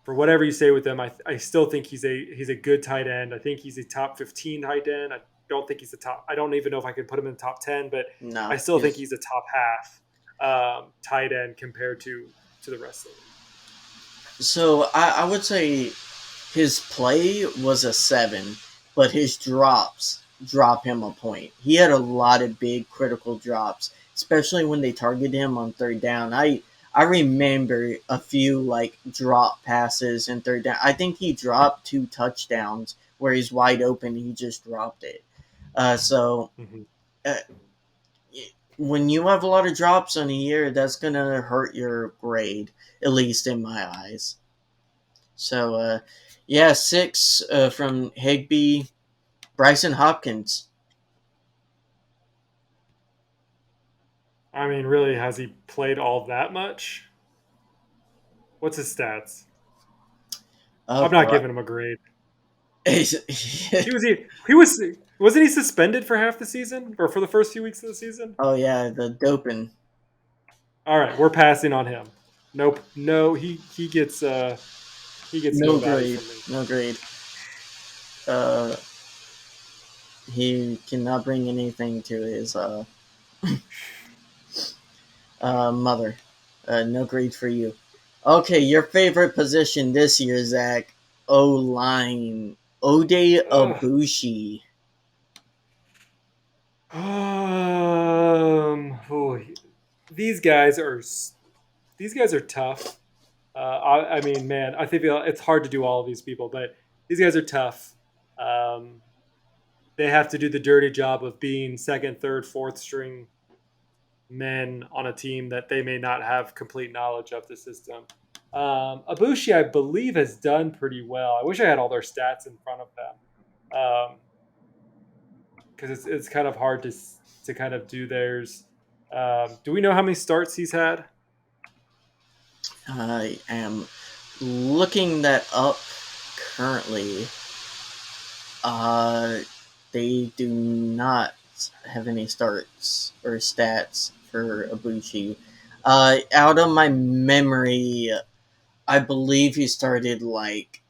for whatever you say with him, I still think he's a good tight end. I think he's a top 15 tight end. I don't think he's a top. I don't even know if I could put him in the top 10, but I No, still think he's a top half tight end compared to the rest of the league. so I would say his play was a 7, but his drops drop him a point. He had a lot of big critical drops, especially when they targeted him on third down. I remember a few like drop passes in third down. I think he dropped 2 touchdowns where he's wide open. He just dropped it. So Mm-hmm. uh, when you have a lot of drops on a year, that's gonna hurt your grade, at least in my eyes. So, yeah, 6 from Higby. Bryson Hopkins. I mean, really, has he played all that much? What's his stats? Oh, I'm not bro. giving him a grade. oh, He was wasn't he suspended for half the season or for the first few weeks of the season? yeah, the doping. All right, we're passing on him. Nope, no, he gets no No value grade. from me. No grade. Uh, he cannot bring anything to his mother. No grade for you. Okay, your favorite position this year, Zach. O line. Ode Ugh. Abushi. Oh, these guys are these guys are tough. I mean, man, I think it's hard to do all of these people, but these guys are tough. Um, they have to do the dirty job of being second, third, fourth string men on a team that they may not have complete knowledge of the system. Abushi, I believe, has done pretty well. I wish I had all their stats in front of them because it's kind of hard to kind of do theirs. Do we know how many starts he's had? I am looking that up currently. Uh, they do not have any starts or stats for Ibushi. Out of my memory, I believe he started like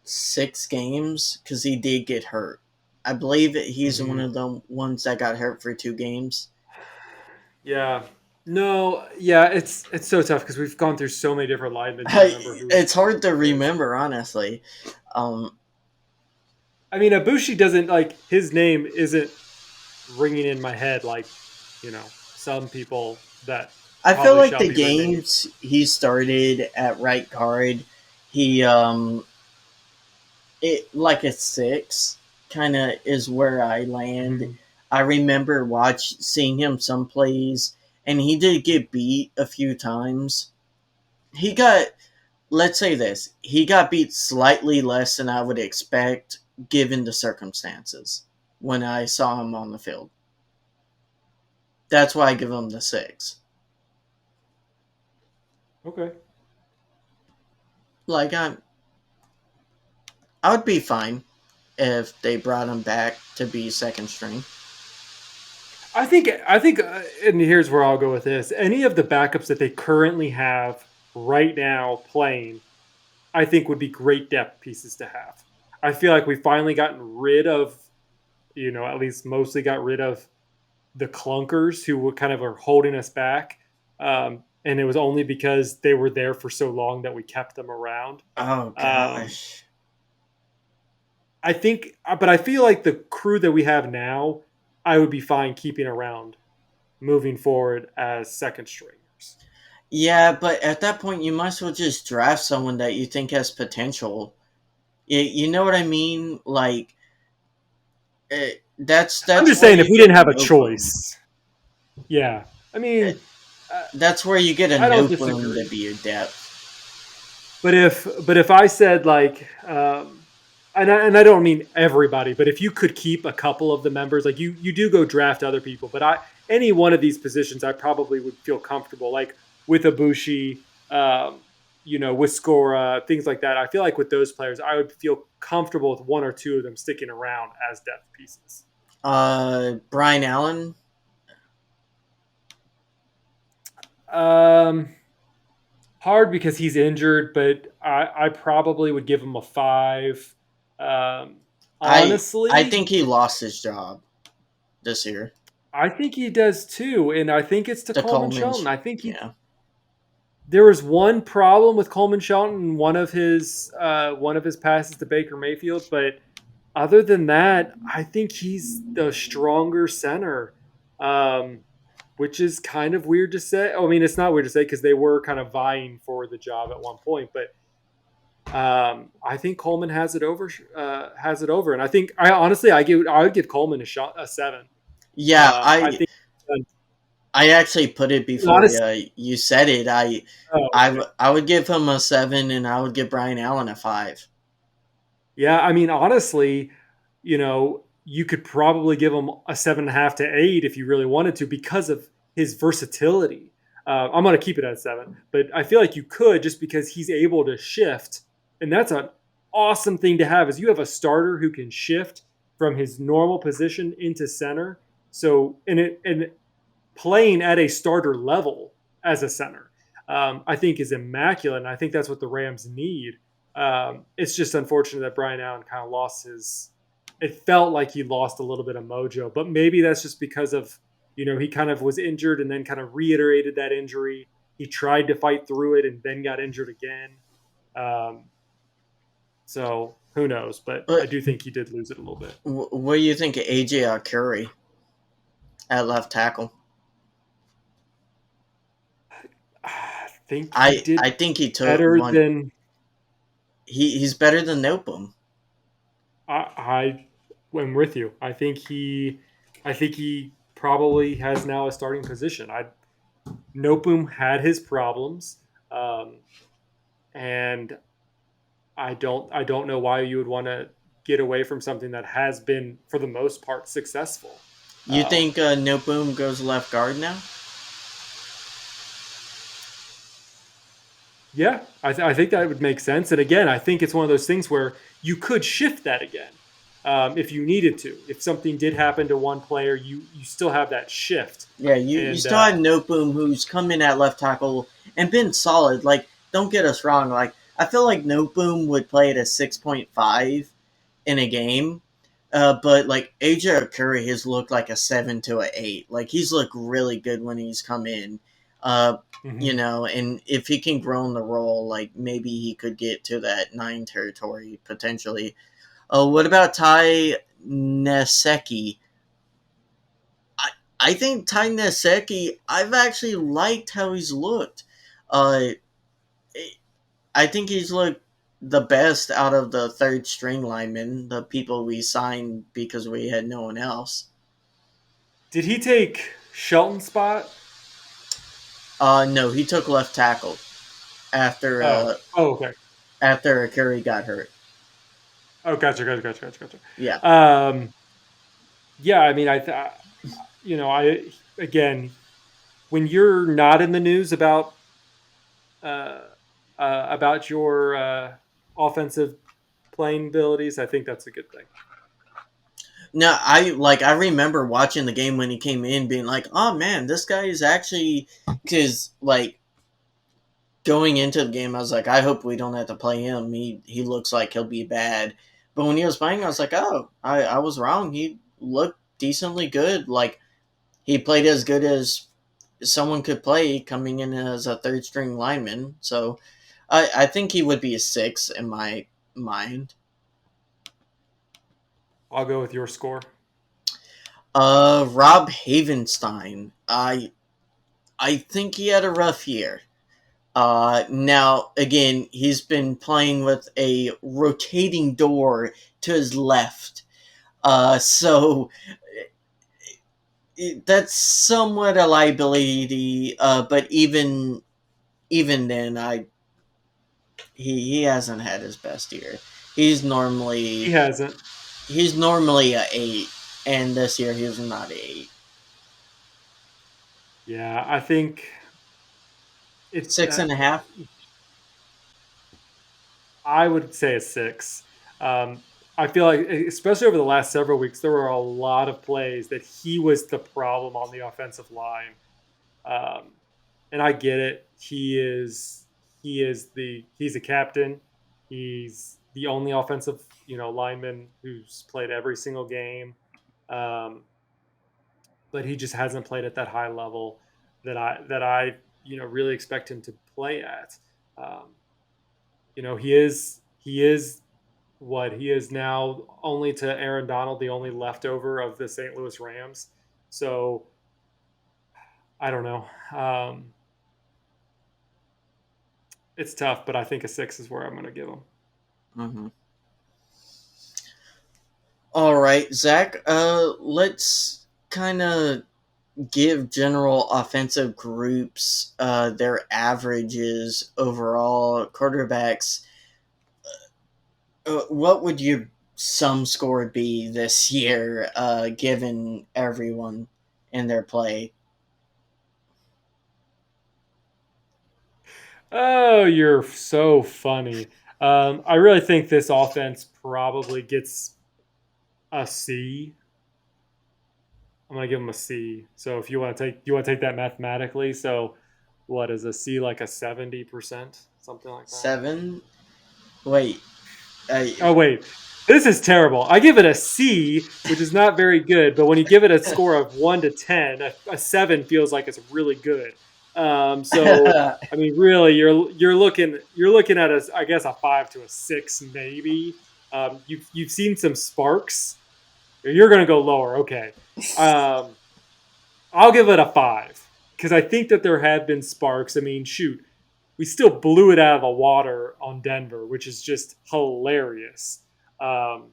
6 games because he did get hurt. I believe he's one Mm-hmm. of the ones that got hurt for 2 games. Yeah. No, yeah, it's so tough because we've gone through so many different linemen to remember It's hard to who it is. remember, honestly. Um, I mean, Abushi doesn't like his name isn't ringing in my head like some people that I feel probably like shall the be renamed. games he started at right guard, he it like a 6 kind of is where I land. Mm-hmm. I remember seeing him some plays, and he did get beat a few times. He got, let's say this, he got beat slightly less than I would expect given the circumstances when I saw him on the field. That's why I give him the 6. Okay. Like I would be fine if they brought him back to be second string. I think, and here's where I'll go with this. Any of the backups that they currently have right now playing, I think would be great depth pieces to have. I feel like we've finally gotten rid of, at least mostly got rid of the clunkers who were kind of are holding us back. And it was only because they were there for so long that we kept them around. Oh Um, gosh. I think, but I feel like the crew that we have now, I would be fine keeping around moving forward as second stringers. Yeah, but at that point, you might as well just draft someone that you think has potential. You know what I mean? Like, I'm that's just where saying, if you we get didn't have a no boom. choice, yeah. I Uh, mean, uh, That's where you get a I don't no boom to disagree. be your depth. But if I said like, and I don't mean everybody, but if you could keep a couple of the members, like you do go draft other people, but any one of these positions, I probably would feel comfortable, like with Ibushi, with Scora, things like that. I feel like with those players, I would feel comfortable with one or two of them sticking around as depth pieces. Brian Allen. Um, Hard because he's injured, but I probably would give him a five. Um, I Honestly, think he lost his job this year. I think he does too, and I think it's to The Coleman Coleman. Shelton. I think he Yeah. there was one problem with Coleman Shelton in one of his passes to Baker Mayfield, but other than that, I think he's the stronger center, um, which is kind of weird to say. I mean, it's not weird to say because they were kind of vying for the job at one point, but I think Coleman has it over. Has it over, and I honestly I would give Coleman a 7. Yeah, I think I actually put it before honestly, you said it. oh, okay. I would give him a 7, and I would give Brian Allen a 5. Yeah, I mean, honestly, you could probably give him a 7.5 to 8 if you really wanted to because of his versatility. I'm going to keep it at 7, but I feel like you could just because he's able to shift, and that's an awesome thing to have. Is you have a starter who can shift from his normal position into center. So, and playing at a starter level as a center, I think is immaculate. And I think that's what the Rams need. It's just unfortunate that Brian Allen kind of lost his. It felt like he lost a little bit of mojo, but maybe that's just because of he kind of was injured and then kind of reiterated that injury. He tried to fight through it and then got injured again. Um, so who knows? But I But do think he did lose it a little bit. what do you think of AJ Curry at left tackle? I think he I did think he took better one. than He's better than Noteboom. I am with you. I think he probably has now a starting position. Nopum had his problems, um, and I don't know why you would want to get away from something that has been for the most part successful. You Um, think Noteboom goes left guard now? yeah, I think that would make sense. And again, I think it's one of those things where you could shift that again if you needed to. If something did happen to one player, you still have that shift. Yeah, you And still have Noteboom who's come in at left tackle and been solid. Like, don't get us wrong. Like, I feel like Noteboom would play at a 6.5 in a game. But like AJ Curry has looked like a 7 to a 8. Like he's looked really good when he's come in. Uh, mhm. and if he can grow in the role, like maybe he could get to that 9 territory potentially. What about Ty Neseki? I I think Ty Neseki. I've actually liked how he's looked. Uh, I think he's looked the best out of the third string linemen, the people we signed because we had no one else. Did he take Shelton's spot? No, he took left tackle after Oh, oh, okay. after Curry got hurt. Oh, gotcha. Yeah, Yeah, I mean, I again, when you're not in the news uh, about your offensive playing abilities, I think that's a good thing. No, I remember watching the game when he came in, being like, "Oh man, this guy is actually." Because going into the game, I was like, "I hope we don't have to play him. He looks like he'll be bad." But when he was playing, I was like, "Oh, I was wrong. He looked decently good. Like he played as good as someone could play coming in as a third string lineman." So I think he would be a 6 in my mind. I'll go with your score. Rob Havenstein. I think he had a rough year. Now again, he's been playing with a rotating door to his left. So that's somewhat a liability. But even then, he hasn't had his best year. He's He normally hasn't. he's normally a 8, and this year he was not a 8. Yeah, I think it. Six and a half. I would say a 6. Um, I feel like, especially over the last several weeks, there were a lot of plays that he was the problem on the offensive line. Um, and I get it. He's a captain. He's the only offensive lineman who's played every single game. Um, but he just hasn't played at that high level that I really expect him to play at. Um, he is what he is now, only to Aaron Donald, the only leftover of the St. Louis Rams. So I don't know. It's tough, but I think a 6 is where I'm going to give him. Mm-hmm. All right, Zach. Let's kind of give general offensive groups their averages overall. Quarterbacks. What would your sum score be this year, given everyone in their play? Oh, you're so funny. I really think this offense probably gets a C. I'm gonna give them a C. So if you want to take that mathematically. So what is a C, like a 70%, something like that? 7. Wait. I Oh wait, this is terrible. I give it a C, which is not very good. But when you give it a score of 1 to 10, a 7 feels like it's really good. So I mean, really, you're looking at I guess a 5 to a 6 maybe. You've seen some sparks. You're gonna go lower. Okay. Um, I'll give it a 5 because I think that there have been sparks. I mean, shoot, we still blew it out of the water on Denver, which is just hilarious. Um,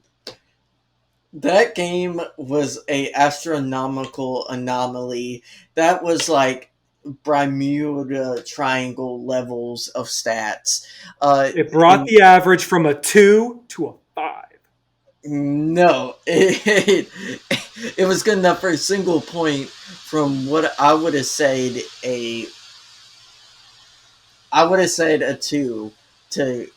That game was a astronomical anomaly. That was like Bermuda Triangle levels of stats. Uh, it brought and the average from a 2 to a 5. no, it was good enough for a single point from what I would have said a 2 to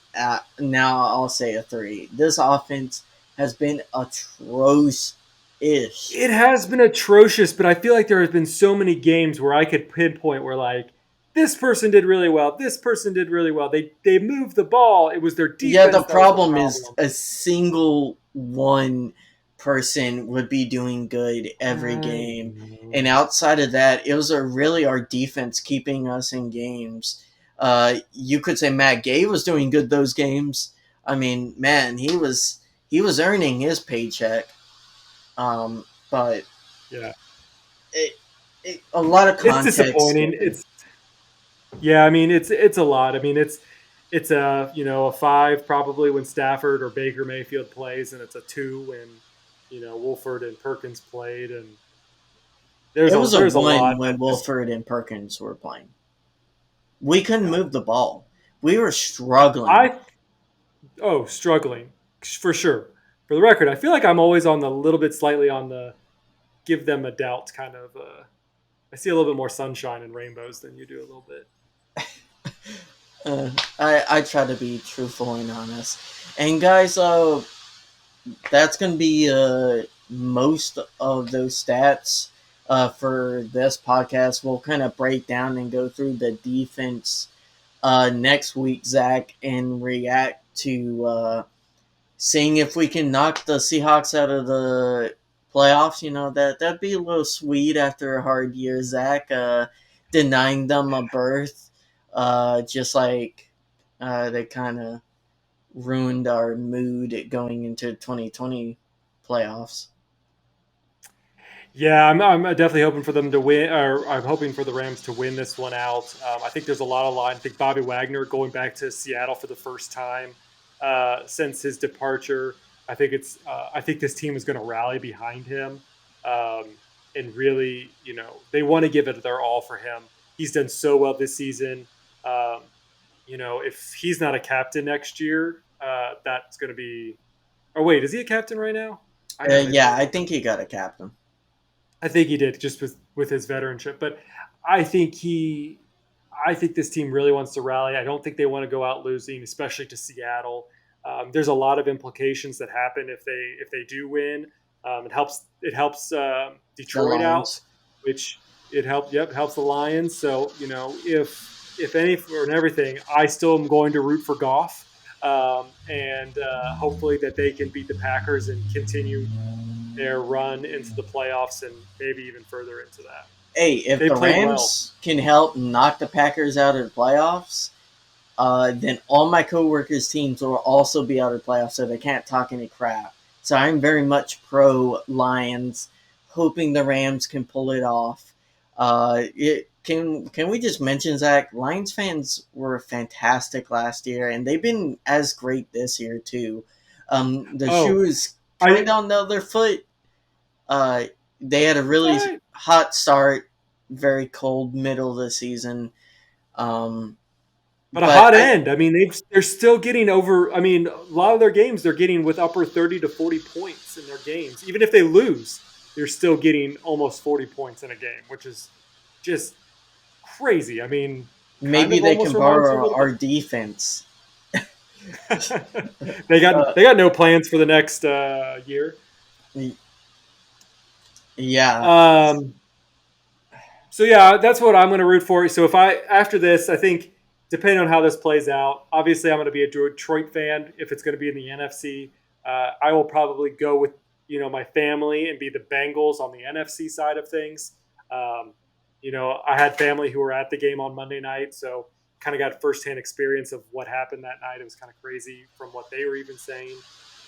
now I'll say a 3. This offense has been atrocious. It has been atrocious, but I feel like there has been so many games where I could pinpoint where, like, this person did really well, this person did really well. They moved the ball. It was their Yeah, the defense that was the problem is problem. a single one person would be doing good every I game. And know. outside of that, it was really our defense keeping us in games. You could say Matt Gay was doing good those games. I mean, man, he was earning his paycheck. But Yeah, it, a lot of it's context disappointing. given. Yeah, I mean it's a lot. I mean it's a 5 probably when Stafford or Baker Mayfield plays, and it's a 2 when Wolford and Perkins played, and there's It a was a there's a one lot when that just Wolford and Perkins were playing. We couldn't yeah. move the ball. We were struggling. I struggling for sure. For the record, I feel like I'm always on the little bit slightly on the give them a doubt kind of. I see a little bit more sunshine and rainbows than you do a little bit. Uh, I try to be truthful and honest. And guys, that's gonna be most of those stats for this podcast. We'll kind of break down and go through the defense next week, Zach, and react to seeing if we can knock the Seahawks out of the playoffs. You know, that'd be a little sweet after a hard year, Zach. Denying them a berth, just like they kind of ruined our mood going into 2020 playoffs. Yeah, I'm definitely hoping for them to win, or I'm hoping for the Rams to win this one out. I think there's a lot of line. I think Bobby Wagner going back to Seattle for the first time since his departure. I think this team is going to rally behind him, and really, they want to give it their all for him. He's done so well this season. Um, if he's not a captain next year, that's going to be. Oh wait, is he a captain right now? I got to make Yeah, sure. I think he got a captain. I think he did just with his veteranship, but I think he, I think this team really wants to rally. I don't think they want to go out losing, especially to Seattle. There's a lot of implications that happen if they do win. It helps The Detroit out, Lions. which it helps the Lions. So if any and everything, I still am going to root for Goff, and hopefully that they can beat the Packers and continue their run into the playoffs and maybe even further into that. Hey, if They the played well. Rams can help knock the Packers out of the playoffs, then all my coworkers' teams will also be out of the playoffs, so they can't talk any crap. So I'm very much pro Lions, hoping the Rams can pull it off. Can we just mention, Zach? Lions fans were fantastic last year, and they've been as great this year too. The Oh, shoe is kind I of on the other foot. Uh, they had a it's all really right. hot start, very cold middle of the season. Um, But a but hot I end. I mean, they're still getting over. I mean, a lot of their games they're getting with upper 30 to 40 points in their games. Even if they lose, they're still getting almost 40 points in a game, which is just crazy. I mean, kind maybe of they almost can reminds me a borrow little our defense. bit. Uh, they got no plans for the next year. yeah, Um, So yeah, that's what I'm going to root for. So if I after this, I think depending on how this plays out, obviously I'm going to be a Detroit fan if it's going to be in the NFC. I will probably go with my family and be the Bengals on the NFC side of things. Um, I had family who were at the game on Monday night, so kind of got firsthand experience of what happened that night. It was kind of crazy from what they were even saying.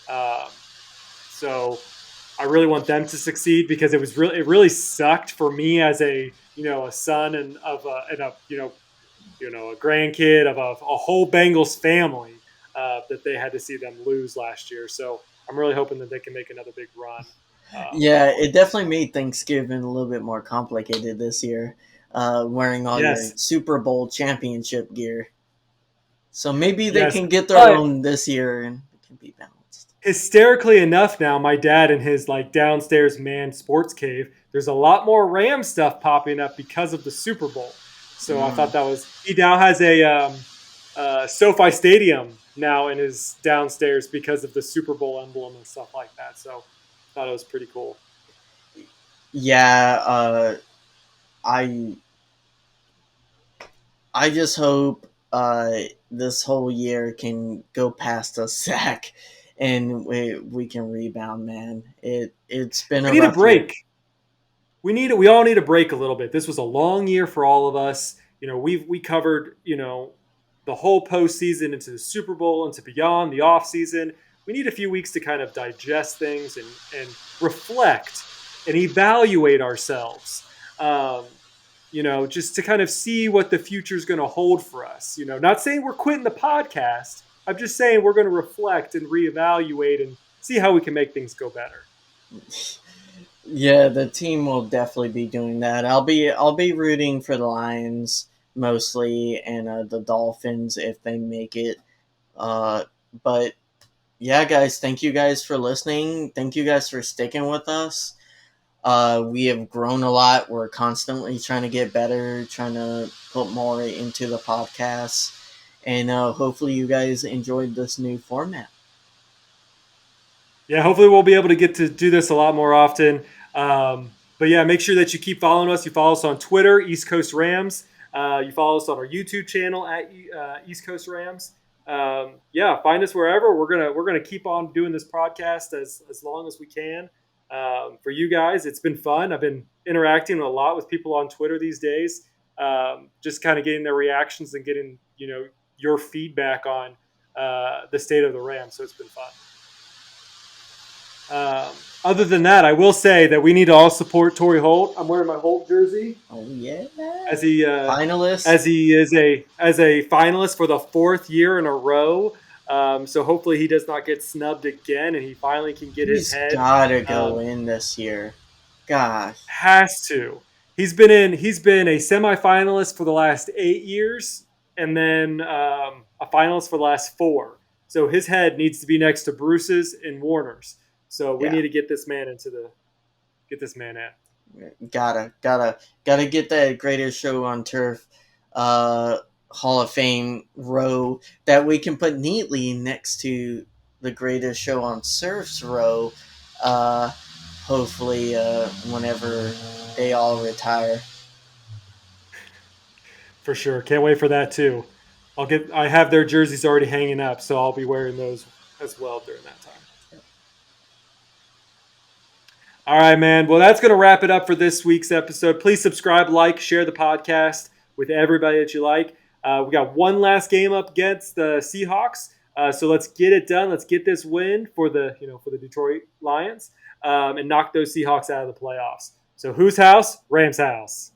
Um, so I really want them to succeed because it really sucked for me as a son and a a grandkid of a whole Bengals family that they had to see them lose last year. So I'm really hoping that they can make another big run yeah, going it definitely forward. made Thanksgiving a little bit more complicated this year. Wearing all your Yes, Super Bowl championship gear, so maybe they yes, can get their but own this year and it can be balanced. hysterically enough now my dad in his like downstairs man sports cave there's a lot more ram stuff popping up because of the Super Bowl, so I thought Mm. that was he now has a SoFi Stadium now in his downstairs because of the Super Bowl emblem and stuff like that, so I thought it was pretty cool. Yeah, I I just hope this whole year can go past us, Zach, and we can rebound, man. It's been We a need a rough year. break. We all need a break a little bit. This was a long year for all of us. We covered the whole postseason into the Super Bowl into beyond the off season. We need a few weeks to kind of digest things and reflect and evaluate ourselves. Just to kind of see what the future is going to hold for us. Not saying we're quitting the podcast. I'm just saying we're going to reflect and reevaluate and see how we can make things go better. Yeah, the team will definitely be doing that. I'll be rooting for the Lions mostly and the Dolphins if they make it. Uh, but yeah, guys, thank you guys for listening. Thank you guys for sticking with us. We have grown a lot. We're constantly trying to get better, trying to put more into the podcast. and hopefully you guys enjoyed this new format. Yeah, hopefully we'll be able to get to do this a lot more often. But yeah, make sure that you keep following us. You follow us on Twitter, East Coast Rams. You follow us on our YouTube channel at East Coast Rams. Yeah, find us wherever. We're gonna keep on doing this podcast as long as we can. For you guys, it's been fun. I've been interacting a lot with people on Twitter these days, just kind of getting their reactions and getting your feedback on the state of the Rams. So it's been fun. Other than that, I will say that we need to all support Torrey Holt. I'm wearing my Holt jersey Oh yeah, as he finalists. is a finalist for the fourth year in a row. So hopefully he does not get snubbed again, and he finally can get his He's head. gotta go Um, in this year. Gosh, has to. He's been a semifinalist for the last 8 years, and then a finalist for the last four. So his head needs to be next to Bruce's and Warner's. So we yeah. need to get this man in. Gotta get that greatest show on turf Hall of Fame row that we can put neatly next to the greatest show on surf's row. Uh, hopefully, whenever they all retire. For sure. Can't wait for that too. I have their jerseys already hanging up, so I'll be wearing those as well during that time. All right, man. Well, that's going to wrap it up for this week's episode. Please subscribe, like, share the podcast with everybody that you like. We got one last game up against the Seahawks, so let's get it done. Let's get this win for the Detroit Lions and knock those Seahawks out of the playoffs. So, whose house? Rams' house.